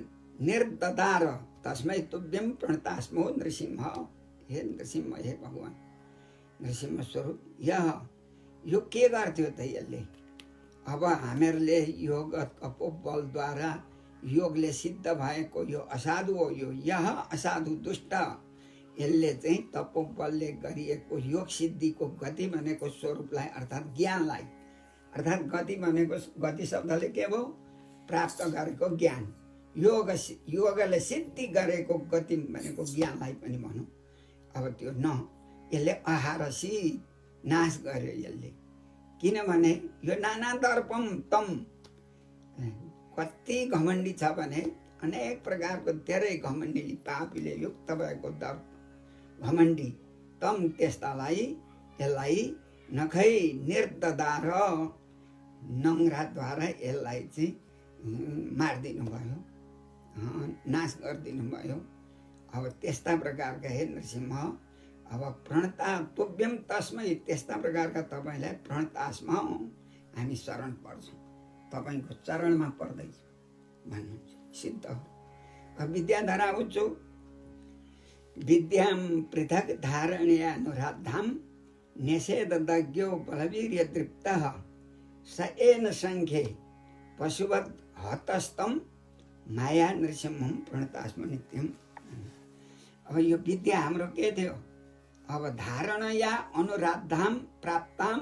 निर्ददार तस्मै तुभ्यम प्रणतास्मो नृसिंह। हे नृसिंह, हे भगवान् नृसिंह स्वरूप यो के गर्थ्यो त यसले? अब हामीहरूले योग तपोबलद्वारा योगले सिद्ध भएको यो असाधु हो। यो असाधु दुष्ट यसले चाहिँ तपोबलले गरिएको योग सिद्धिको गति भनेको स्वरूपलाई अर्थात् ज्ञानलाई, अर्थात् गति भनेको गति शब्दले के भयो? प्राप्त गरेको ज्ञान। योगले सिद्धि गरेको गति भनेको ज्ञानलाई पनि भनौँ। अब त्यो यसले अहारसी नाश गर्यो यसले। किनभने यो नाना दर्पम तम कति घमण्डी छ भने अनेक प्रकारको धेरै घमण्डीले पापीले युक्त भएको दर्प घमण्डी तम त्यस्तालाई यसलाई नखै निर्ददार नङ्ग्राद्वारा यसलाई चाहिँ मारिदिनु भयो, नाश गरिदिनु भयो। अब त्यस्ता प्रकारका हे नृसिंह अब प्रणता तुभ्यम तस्मै त्यस्ता प्रकारका तपाईँलाई प्रणतास्म हामी शरण पर्छौँ, तपाईँको चरणमा पर्दैछ भन्नुहुन्छ सिद्ध हो। विद्याधरा उच्चो विद्याम पृथक धारण्या अनुराधाम निषेध दज्ञो बलवीर्य दृप्तः स एन संख्ये पशुवत् हतस्तम माया नृसिंहम प्रणतास्म नित्यम। अब यो विद्या हाम्रो के थियो? अब धारणया अनुराधाम प्राप्ताम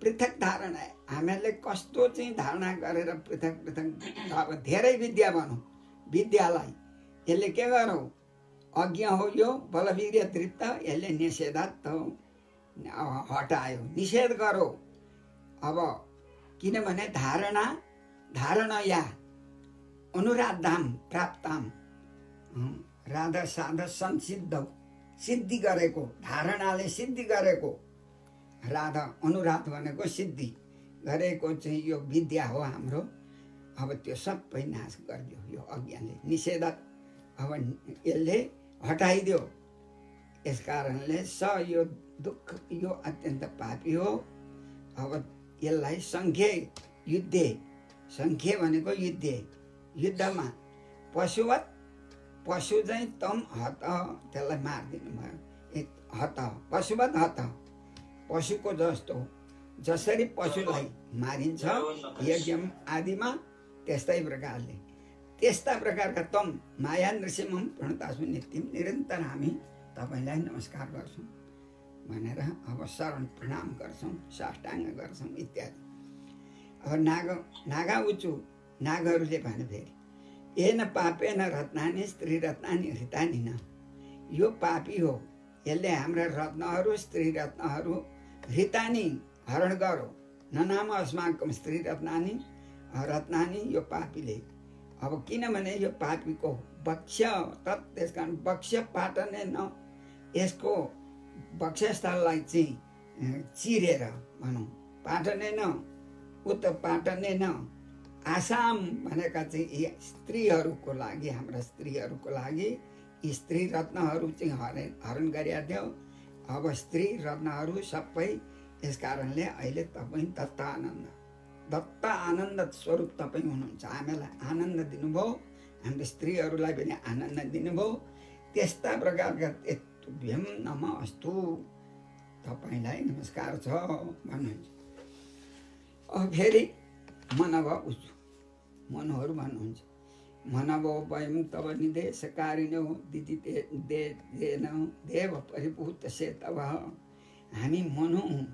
पृथक धारणा। हामीहरूले कस्तो चाहिँ धारणा गरेर पृथक पृथक अब धेरै विद्या भनौँ विद्यालाई यसले के गरौँ? अज्ञ हो यो बलवीर्य दृप्त यसले निषेधात् हटायो, निषेध गरो। अब किनभने धारणया अनुराधाम प्राप्ताम राधा साधा संसिद्ध सिद्धि गरेको, धारणाले सिद्धि गरेको, राधा अनुराध भनेको सिद्धि गरेको चाहिँ यो विद्या हो हाम्रो। अब त्यो सबै नाश गरिदियो यो अज्ञानले, निषेध अब यसले हटाइदियो। यस कारणले यो दुःख यो अत्यन्त पापी हो। अब यसलाई सङ्ख्ये युद्धे, सङ्ख्ये भनेको युद्धमा पशुवत् पशु चाहिँ तम हत त्यसलाई मारिदिनु भयो। हत पशुवत् हत पशुको जस्तो जसरी पशुलाई मारिन्छ यज्ञ आदिमा त्यस्तै प्रकारले त्यस्ता प्रकारका तम माया नृसिंहम प्रणतास्म नित्यम निरन्तर हामी तपाईँलाई नमस्कार गर्छौँ भनेर अब शरण प्रणाम गर्छौँ, साष्टाङ्ग गर्छौँ इत्यादि। अब नागा उचु नागहरूले भने फेरि एन पापेन रत्नानि स्त्री रत्नानि हृतानि न। यो पापी हो, यसले हाम्रा रत्नहरू स्त्री रत्नहरू हृतानि हरण गरो। न नाम अस्माकं स्त्री रत्नानि रत्नानि यो पापीले। अब किनभने यो पापीको वक्ष तत् त्यस कारण वक्ष पाटने न यसको वक्षस्थललाई चाहिँ चिरेर भनौँ पाटने न उत पाटने न आसाम भनेका चाहिँ स्त्रीहरूको लागि हाम्रा स्त्रीहरूको लागि स्त्री रत्नहरू चाहिँ हरण गरिया थियो। अब स्त्री रत्नहरू सबै यस कारणले अहिले तपाईँ दत्त आनन्द स्वरूप तपाईँ हुनुहुन्छ। हामीलाई आनन्द दिनुभयो, हाम्रो स्त्रीहरूलाई पनि आनन्द दिनुभयो। त्यस्ता प्रकारका तुभ्यम नमस्तु, तपाईँलाई नमस्कार छ भन्नुहुन्छ। अब फेरि मनव उच्चु मनोहरू भन्नुहुन्छ, मनव वयं तव निदेशकारिणो दिदितेन देव परिभूत सेतव, हामी मनु हौँ,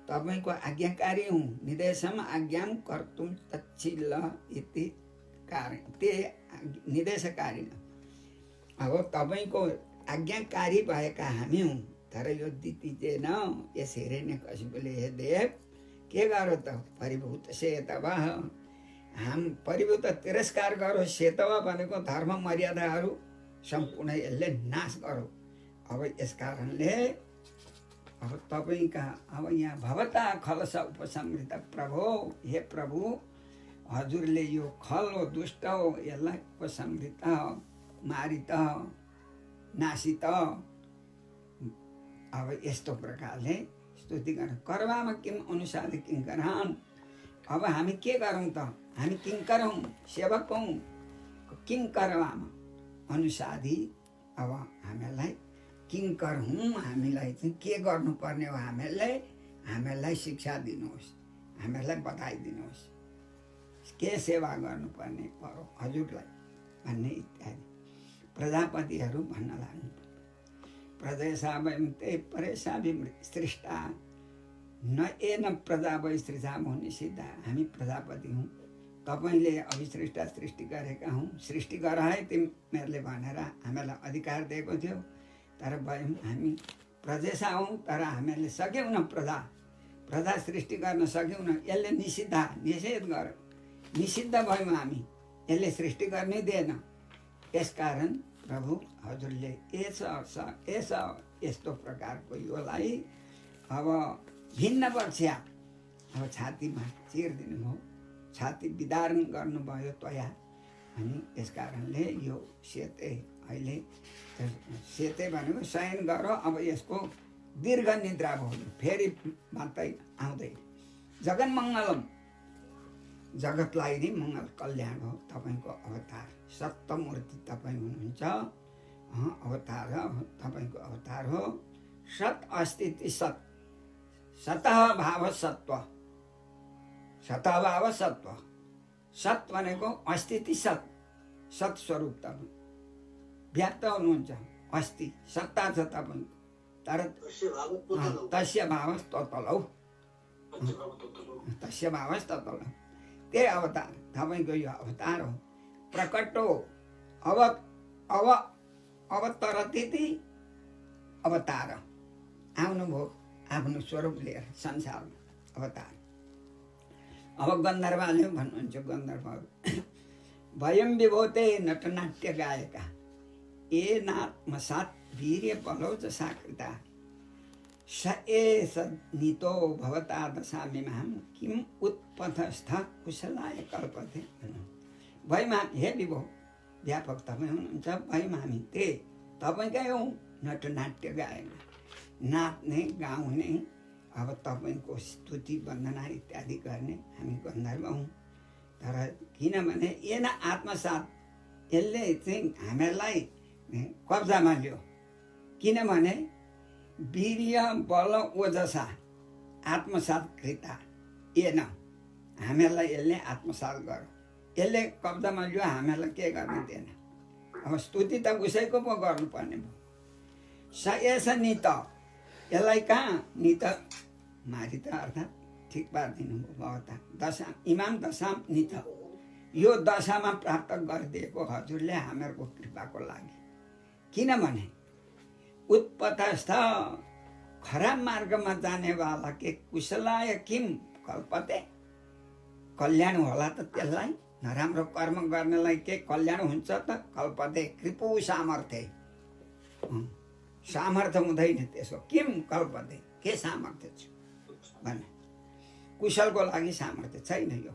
तपाईँको आज्ञाकारी हौँ, निर्देशम आज्ञां कर्तुं तच्छिल इति कारण ते निर्देशकारिण। अब तपाईँको आज्ञाकारी भएका हामी हौँ, तर यो दितिजेन यस हिरण्यकशिपुले हे देव के गरो त परिभूत सेतव, हाम परिभूत तिरस्कार गरो, सेतव भनेको धर्म मर्यादाहरू सम्पूर्ण यसले नाश गरो। अब यस कारणले अब तपाईँका अब यहाँ भवता खलस उपसंहृत प्रभु, हे प्रभु हजुरले यो खल हो दुष्ट हो यसलाई उपसंहृत मारित नासित। अब यस्तो प्रकारले स्तुति गर्न कर्वामा किम अनुसार किङ्करान्, अब हामी के गरौँ त, हामी किङ्कर हौँ, सेवक हौँ, किङ्करवामा अनुसादी। अब हामीलाई किङ्कर हौँ, हामीलाई चाहिँ के गर्नुपर्ने हो, हामीलाई शिक्षा दिनुहोस्, हामीलाई बताइदिनुहोस्, के सेवा गर्नुपर्ने परो हजुरलाई भन्ने इत्यादि प्रजापतिहरू भन्न लाग्नु। प्रदेशा वयं ते परेशा सृष्टा न एन प्रजा वै सृजा निषिद्धा, हामी प्रजापति हौँ, तपाईँले अभिसृष्टा सृष्टि गरेका हौँ, सृष्टि गर है तिमीहरूले भनेर हामीलाई अधिकार दिएको थियो, तर वयम हामी प्रजेशा हौँ, तर हामीहरूले सक्यौँ प्रजा सृष्टि गर्न सक्यौँ न, यसले निषेध गर्यो, निषिद्ध भयौँ हामी, यसले सृष्टि गर्नै दिएन। यसकारण प्रभु हजुरले यस्तो प्रकारको योलाई अब भिन्न वर्षिया अब छातीमा चिरिदिनु भयो, छाती विदारण गर्नुभयो त्वया, अनि यस कारणले यो सेते अहिले सेते भनेको शयन गर, अब यसको दीर्घ निद्रा भयो, फेरि मात्रै आउँदै जगन मङ्गलम, जगतलाई नै मङ्गल कल्याण हो तपाईँको अवतार, सत्यमूर्ति तपाईँ हुनुहुन्छ, अवतार तपाईँको अवतार हो। सत अस्तित्व सत, सतः भाव सत्व, सतः भाव सत्व, सत भनेको अस्तित्व सत, सत स्वरूप तपाईँ व्याप्त हुनुहुन्छ, अस्ति सत्ता छ तपाईँको, तर तस्य भावस ततलौ, तस्य भावस ततलौ, त्यही अवतार तपाईँको यो अवतार हो। प्रकटो अवतरति अवतार, आउनुभयो आफ्नो स्वरूप लिएर संसारमा अवतार। अब गन्धर्वले भन्नुहुन्छ, गन्धर्वहरू वयं विभूते नटनाट्य गायका येनात्मसात् वीर्य बलौच साकृता स एष नीतो भवता दशामिमां किम उत्पथस्थ कुशलाय कल्पते। भयमा हे विभो व्यापक तपाईँ हुनुहुन्छ, भयमा हामी ते तपाईँकै हौँ, नटनाट्य गाएका, नाच्ने गाउने, अब तपाईँको स्तुति वन्दना इत्यादि गर्ने हामी गन्धर्व हौँ। तर किनभने एन आत्मसात यसले चाहिँ हामीलाई कब्जामा लियो, किनभने वीर्य बल ओजसा आत्मसात कृता एन, हामीलाई यसले आत्मसात गर्यो, यसले कब्जामा लियो, हामीलाई के गर्न दिएन। अब स्तुति त उसैको पो गर्नुपर्ने भयो। स एष नित, यसलाई कहाँ नित मारित अर्थात् ठिक पारिदिनु भयो भवता दशा इमाम दशाम नित, यो दशामा प्राप्त गरिदिएको हजुरले हामीहरूको कृपाको लागि। किनभने उत्पथस्थ खराब मार्गमा जानेवाला के कुशलाय किम कल्पते, कल्याण होला त त्यसलाई, नराम्रो कर्म गर्नेलाई के कल्याण हुन्छ त, कल्पते कृपु सामर्थ्य, सामर्थ्य हुँदैन त्यसको, किम कल्पते के सामर्थ्य छ भने कुशलको लागि सामर्थ्य छैन यो,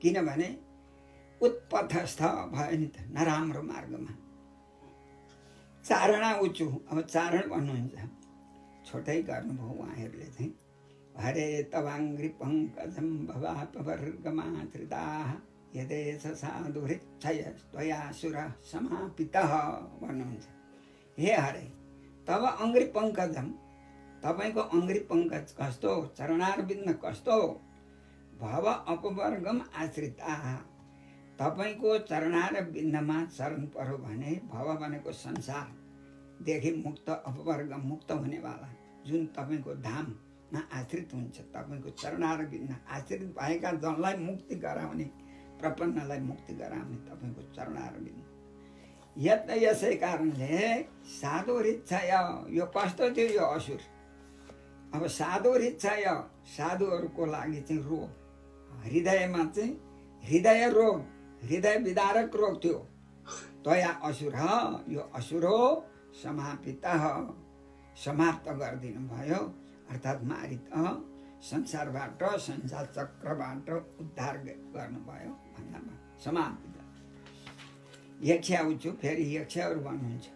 किनभने उत्पथस्थ भयो नि त नराम्रो मार्गमा। चारणा उचु, अब चारण भन्नुहुन्छ, छोटै गर्नुभयो उहाँहरूले चाहिँ। हरे तवाङ्ग्रि पङ्कजं भवापवर्गमा धृताः यदेश साधुहृच्छय त्वया सुरः समापितः भन्नुहुन्छ। हे हरे तब अङ्ग्री पङ्कजम, तपाईँको अङ्ग्री पङ्कज कस्तो, चरणारविन्द कस्तो, भव अपवर्गम आश्रिता, तपाईँको चरणारविन्दमा चरण पर्यो भने भव भनेको संसारदेखि मुक्त, अपवर्ग मुक्त हुनेवाला जुन तपाईँको धाममा आश्रित हुन्छ, तपाईँको चरणारविन्द आश्रित भएका जनलाई मुक्ति गराउने, प्रपन्नलाई मुक्ति गराउने तपाईँको चरणारविन्द। यसै कारणले साधु हृच्छय, यो कस्तो थियो यो असुर। अब साधु हृच्छय, साधुहरूको लागि चाहिँ रोग, हृदयमा चाहिँ हृदय रोग, हृदय विदारक रोग थियो। तया असुर, यो असुर हो समापित, समाप्त गरिदिनु भयो, अर्थात् मारित, संसारबाट, संसार चक्रबाट उद्धार गर्नुभयो भन्दा समाप्त। यक्षा उच्चु, फेरि यक्षहरू भन्नुहुन्छ,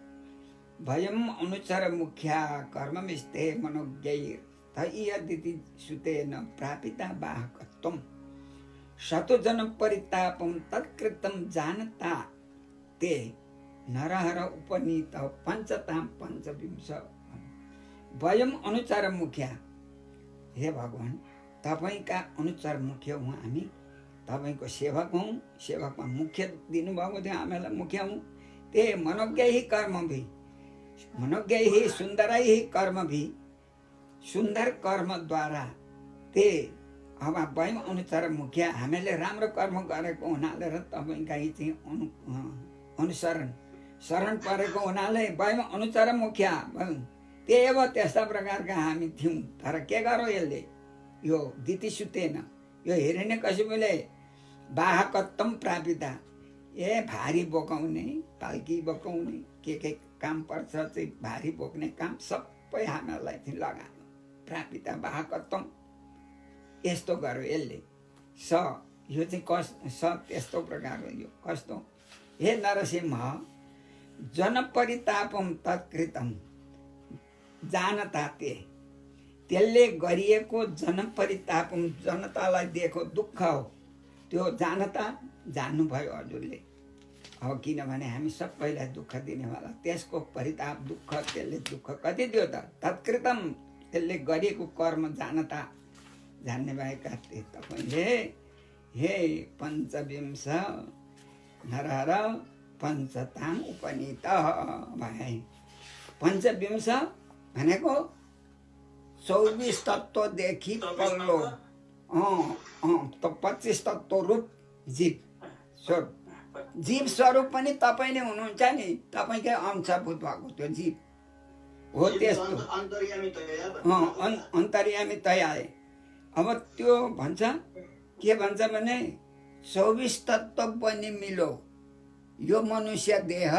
भयम अनुचर मुख्या कर्ममिस्ते मनोज्ञैर तयदिति सुतेन प्रापिता बाहकत्वम शतजन परितापम तत्कृतं जानता ते नरहर उपनीत पञ्चताम पञ्चविंश। वयम अनुचर मुख्या, हे भगवान् तपाईँका अनुचर मुख्य हौँ हामी, तपाईँको सेवक हौँ, सेवकमा मुख्य दिनुभएको थियो हामीलाई मुख्य हौँ। ते मनोज्ञै कर्म भी, मनोज्ञै सुन्दरै कर्म भी, सुन्दर कर्मद्वारा ते अब वयम अनुचर मुख्य, हामीले राम्रो कर्म गरेको हुनाले र तपाईँका चाहिँ अनुसरण शरण परेको हुनाले वयम अनुचर मुख्य त्यही अब त्यस्ता प्रकारका हामी थियौँ। तर के गरौँ यसले, यो दितिसुतेन, यो हिरण्यकशिपुले बाहकत्वम प्रापिता, ए भारी बोकाउने, पाल्की बोकाउने, के काम पर्छ चाहिँ भारी बोक्ने काम सबै हामीलाई चाहिँ लगायो। प्रापिता बाहकत्वम, यस्तो गर्यो यसले। स यो चाहिँ स त्यस्तो प्रकारको, यो कस्तो, हे नरसिंह जनपरितापम तत्कृतम जानता त्यसले गरिएको जनपरितापम, जनतालाई दिएको दुःख हो त्यो जानता, जान्नुभयो हजुरले। अब किनभने हामी सबैलाई दुःख दिनेवाला, त्यसको परिताप दुःख, त्यसले दुःख कति दियो त, तत्कृतम त्यसले गरिएको कर्म जानता, जान्ने भएका तपाईँले हे पञ्चविंश नरहर पञ्चताम उपनीत भए। पञ्चविंश भनेको 24 तत्त्वदेखि पल्लो, 25 तत्त्व रूप जीव स्वरूप, जीव स्वरूप पनि तपाईँ नै हुनुहुन्छ नि, तपाईँकै अंशभूत भएको त्यो जीव हो। त्यस्तो अन्तर्यामी तया। अब त्यो भन्छ, के भन्छ भने 24 तत्त्व पनि मिलो यो मनुष्य देह,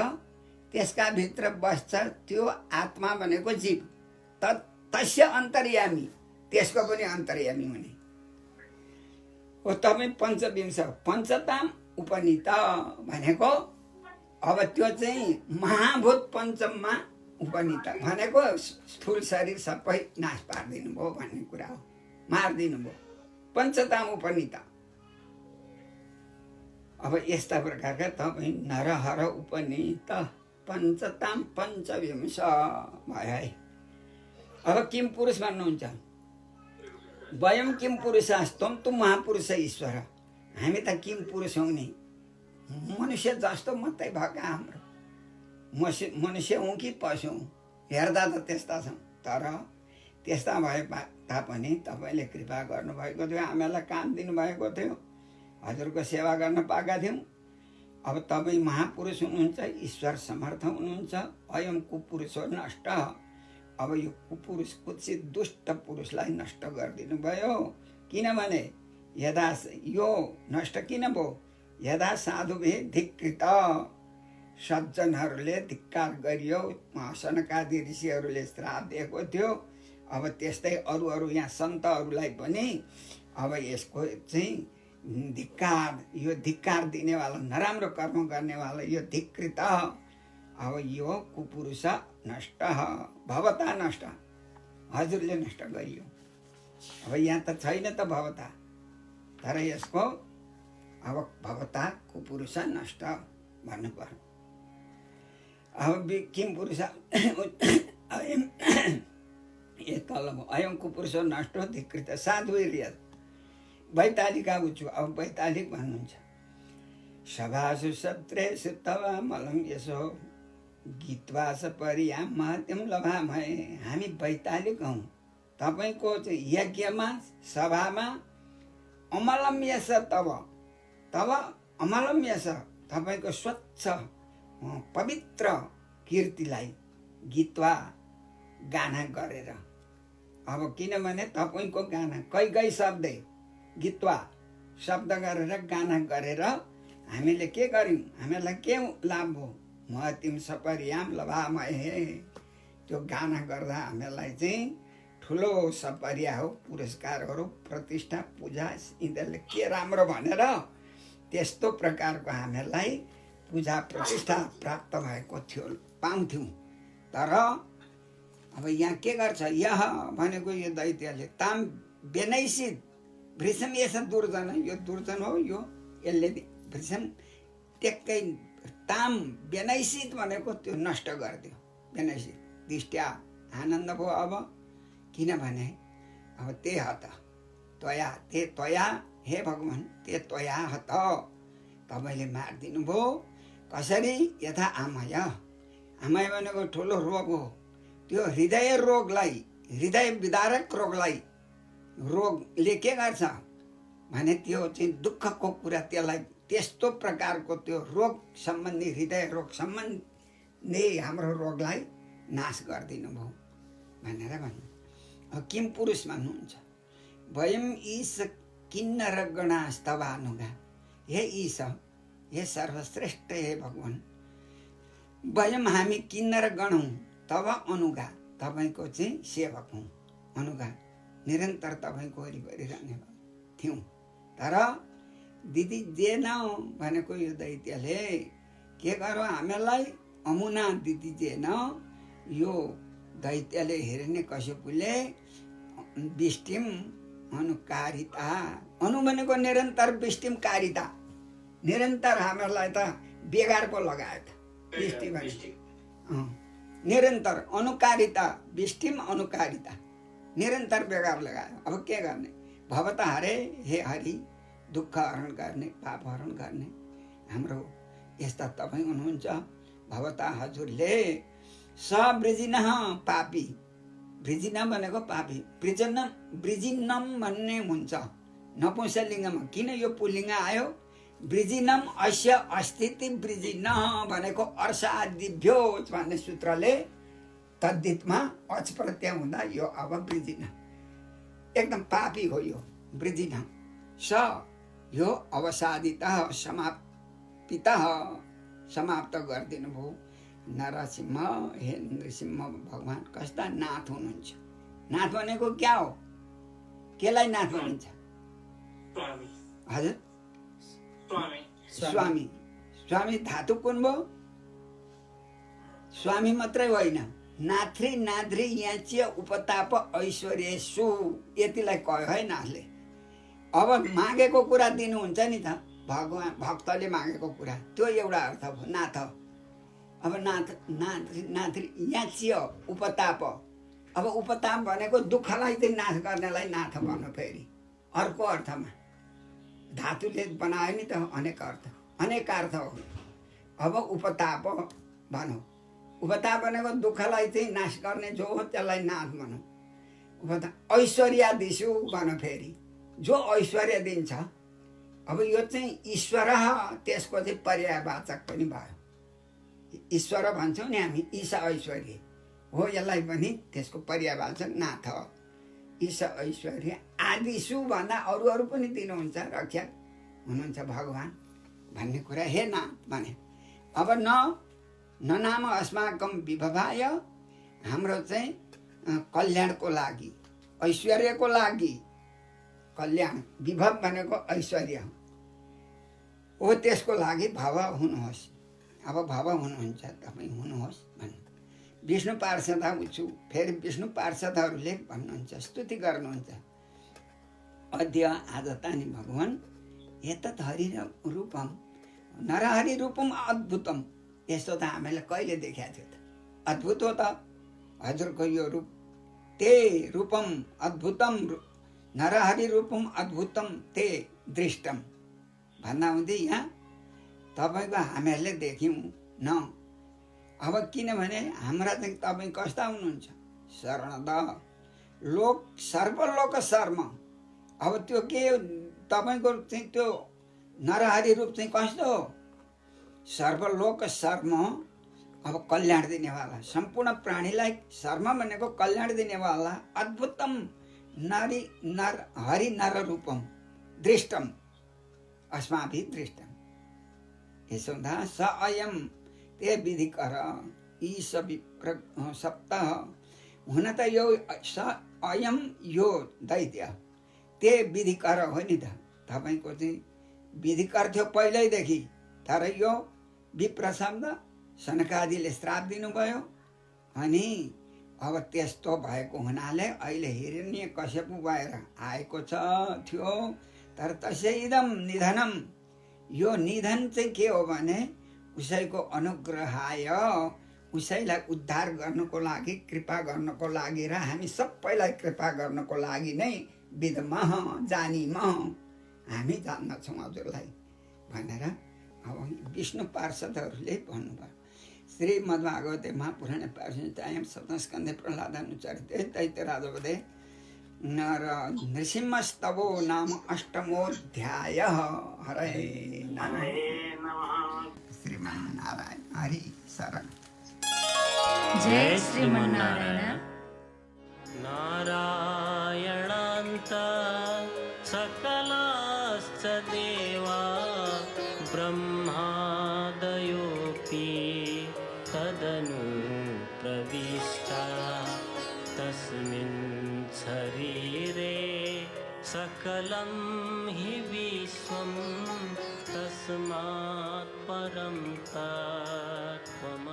त्यसका भित्र बस्छ त्यो आत्मा भनेको जीव, तस्य अन्तर्यामी, त्यसको पनि अन्तर्यामी हुने हो तपाईँ। पञ्चविंश पञ्चताम उपनीत भनेको अब त्यो चाहिँ महाभूत पञ्चममा उपनीत भनेको स्थूल शरीर सबै नाश पारिदिनु भयो भन्ने कुरा हो, मारिदिनु भयो। पञ्चताम उपनीत, अब यस्ता प्रकारका तपाईँ नरहर उपनीत पञ्चताम पञ्चविंश भयो है। अब किम पुरुष भन्नुहुन्छ, वयम किम पुरुषास्तम तु महापुरुष ईश्वर, हामी त किम पुरुष हौँ नि, मनुष्य जस्तो मात्रै भएका हाम्रो, मनुष्य हौँ कि पशु हौँ, हेर्दा त त्यस्ता छौँ। तर त्यस्ता भए तापनि तपाईँले कृपा गर्नुभएको थियो, हामीलाई काम दिनुभएको थियो, हजुरको सेवा गर्न पाएका थियौँ। अब तपाईँ महापुरुष हुनुहुन्छ, ईश्वर समर्थ हुनुहुन्छ। अयम कुपुरुष नष्ट, अब यो कुपुरुष कुत्सित दुष्ट पुरुषलाई नष्ट गरिदिनु भयो। किनभने यदा यो नष्ट किन भयो, यदा साधुभे धिक्कृत, सज्जनहरूले धिक्कार गरियो, सनकादि ऋषिहरूले श्राप दिएको थियो। अब त्यस्तै अरू यहाँ सन्तहरूलाई पनि अब यसको चाहिँ धिक्कार, यो धिक्कार दिनेवाला, नराम्रो कर्म गर्नेवाला, यो धिक्कृत, अब यो कुपुरुष नष्ट, भवता नष्ट, हजुरले नष्ट गरियो। अब यहाँ त छैन त भवता, तर यसको अब भवता कुपुरुष नष्ट भन्नु पर्यो। अब किम पुरुष, अयम एकलम अयमको पुरुष नष्ट धिकृत साध्वीर्य वैतालिका उच्चु। अब वैतालिक भन्नुहुन्छ सभासु सत्रेषु तव मलं यसो गीत्वा सपर्यां महत्यं लभामहे। हामी वैतालिक हौँ, तपाईँको चाहिँ यज्ञमा सभामा अमलम यस तव तव अमलम यस तपाईँको स्वच्छ पवित्र कीर्तिलाई गीत्वा गाना गरेर। अब किनभने तपाईँको गाना कै शब्दै गीत्वा शब्द गरेर गाना गरेर हामीले के गर्यौँ, हामीलाई के लाभ हो? महतिम सपर्याम लभामहे। त्यो गाना गर्दा हामीलाई चाहिँ ठुलो सपर्या हो, पुरस्कारहरू, प्रतिष्ठा, पूजा, यिनीहरूले के राम्रो भनेर त्यस्तो प्रकारको हामीलाई पूजा प्रतिष्ठा प्राप्त भएको थियो, पाउँथ्यौँ। तर अब यहाँ के गर्छ, यह भनेको यो दैत्यले ताम बेनैसित भृषम यस दुर्जन, यो दुर्जन हो, यो यसले भृषम ट्याक्कै ताम बेनैसित भनेको त्यो नष्ट गरिदियो। बेनैसित दृष्टिया आनन्द भयो। अब किनभने अब ते हत त्वया, ते त्वया हे भगवान्, ते त्वया हत, तपाईँले मारिदिनु भयो। कसरी? यथा आमय, आमय भनेको ठुलो रोग हो। त्यो हृदय रोगलाई, हृदय विदारक रोगलाई, रोगले के गर्छ भने त्यो चाहिँ दुःखको कुरा, त्यसलाई त्यस्तो प्रकारको त्यो रोग सम्बन्धी, हृदय रोग सम्बन्धी हाम्रो रोगलाई नाश गरिदिनु भयो भनेर भन्नु। अब किम पुरुष भन्नुहुन्छ वयम ईश किन्नर गणास्तवानुगा। हे ईश, हे सर्वश्रेष्ठ, हे भगवान्, वयम हामी किन्नर गण हौँ, तब अनुगा तपाईँको चाहिँ सेवक हौँ। अनुगा निरन्तर तपाईँको वरिपरि रहने थियौँ। तर दिदी जेन भनेको यो दैत्यले के गर्यो हामीलाई, अमुना दिदी जेन, यो दैत्यले हिरण्यकशिपुले विष्टिम अनुकारिता, अनु भनेको निरन्तर, विष्टिम कारिता, निरन्तर हामीहरूलाई त बेगारको लगायो त। विष्टि भने निरन्तर, अनुकारिता, विष्टिम अनुकारिता, निरन्तर बेगार लगायो। अब के गर्ने? भवता हरे, हे हरि, दुःख हरण गर्ने, पाप हरण गर्ने हाम्रो यस्ता तपाईँ हुनुहुन्छ। भवता हजुरले सब्रिजिन पापी, ब्रिजिन भनेको पापी, ब्रिजिनम भन्ने हुन्छ नपुंसकलिङ्गमा। किन यो पुल्लिङ्ग आयो? ब्रिजिनम अस्य अस्तित्व ब्रिजिन भनेको अर्षादिभ्यो भन्ने सूत्रले तद्धितमा अच प्रत्यय हुँदा यो अब ब्रिजिन एकदम पापी हो। यो ब्रिजिन स यो अवसादितः समापितः, समाप्त गरिदिनु भयो। नरसिंह, हे नृसिंह भगवान् कस्ता नाथ हुनुहुन्छ। नाथ भनेको क्या हो? केलाई नाथ भनिन्छ? हजुर, स्वामी। स्वामी धातु कुन भयो? स्वामी मात्रै होइन, नाथ्री नाद्री याच्य उपताप ऐश्वर्येषु, यतिलाई कह्यो है नाथले। अब मागेको कुरा दिनुहुन्छ नि त, भगवान् भक्तले मागेको कुरा, त्यो एउटा अर्थ भयो नाथ। अब नाथ नाथ्री याच्य उपताप, अब उपताप भनेको दुःखलाई चाहिँ नाश गर्नेलाई नाथ भन्नु। फेरि अर्को अर्थमा धातुले बनायो नि त, अनेक अर्थ, अनेक अर्थ हो। अब उपताप भनौँ, उपताप भनेको दुःखलाई चाहिँ नाश गर्ने जो हो त्यसलाई नाथ भनौँ। उपताप ऐश्वर्यादिषु भनौँ, फेरि जो ऐश्वर्य दिन्छ। अब यो चाहिँ ईश्वर, त्यसको चाहिँ पर्यायवाचक पनि भयो। ईश्वर भन्छौँ नि हामी, ईश ऐश्वर्य हो, यसलाई पनि त्यसको पर्यायवाचक नाथ। ईश ऐश्वर्य आदिषु भन्दा अरू पनि दिनुहुन्छ, रक्षा हुनुहुन्छ भगवान् भन्ने कुरा हे नाथ भने। अब न नाम अस्माकं विभवाय, हाम्रो चाहिँ कल्याणको लागि, ऐश्वर्यको लागि, कल्याण विभव भनेको ऐश्वर्य हो, त्यसको लागि भव हुनुहोस्। अब भव हुनुहुन्छ तपाईँ, हुनुहोस् भन्नु। विष्णु पार्षद छु, फेरि विष्णु पार्षदहरूले भन्नुहुन्छ, स्तुति गर्नुहुन्छ। अद्य आज तानि भगवान् एतत् हरि रूपम नरहरि रूपम अद्भुतम। यस्तो त हामीले कहिले देखाएको थियो त? अद्भुत हो त। हजुरको यो रूप ते रूपम अद्भुतम नरहरि रूपम अद्भुतम ते दृष्टम भन्दा हुँदै यहाँ तपाईँको हामीहरूले देख्यौँ न। अब किनभने हाम्रा चाहिँ तपाईँ कस्ता हुनुहुन्छ शरणद लोक सर्वलोक शर्म। अब त्यो के तपाईँको चाहिँ त्यो नरहरि रूप चाहिँ कस्तो हो सर्वलोक शर्म। अब कल्याण दिनेवाला सम्पूर्ण प्राणीलाई शर्म भनेको कल्याण दिनेवाला अद्भुतम नारी नर हरि नर रूपम दृष्टम अस्माभिः दृष्टम। यसो हुँदा स अयम ते विधिकर यी सप्त हुन त यो स अयम यो दैत्य ते विधिकर हो नि त। तपाईँको चाहिँ विधिकर थियो पहिल्यैदेखि, तर यो विप्र शब्द सनकादिले श्राप दिनुभयो अनि अब त्यस्तो भएको हुनाले अहिले हिरण्यकश्यपु भएर आएको थियो। तर तस्यै इदम निधनम यो निधन चाहिँ के हो भने उसैको अनुग्रहाय उसैलाई उद्धार गर्नको लागि कृपा गर्नको लागि र हामी सबैलाई कृपा गर्नको लागि नै विदमः जानीमः हामी जान्दछौँ हजुरलाई भनेर अब विष्णु पार्षदहरूले भन्नुभयो। श्रीमद्भागवते महापुराणे पार्षदीयां सप्तमस्कन्धे प्रह्लादानुचरिते दैत्यराजवधे नृसिंहस्तवो नाम अष्टमोऽध्यायः। हरे नमः। श्रीमन्नारायण हरि शरण। जय श्रीमन्नारायण। नारायणान्त सकलाश्च देवा ब्रह्मादयोऽपि तदनु प्रविष्टा तस्मिन् शरीरे सकलं हि विश्वं तस्मात् परं तत्त्वम्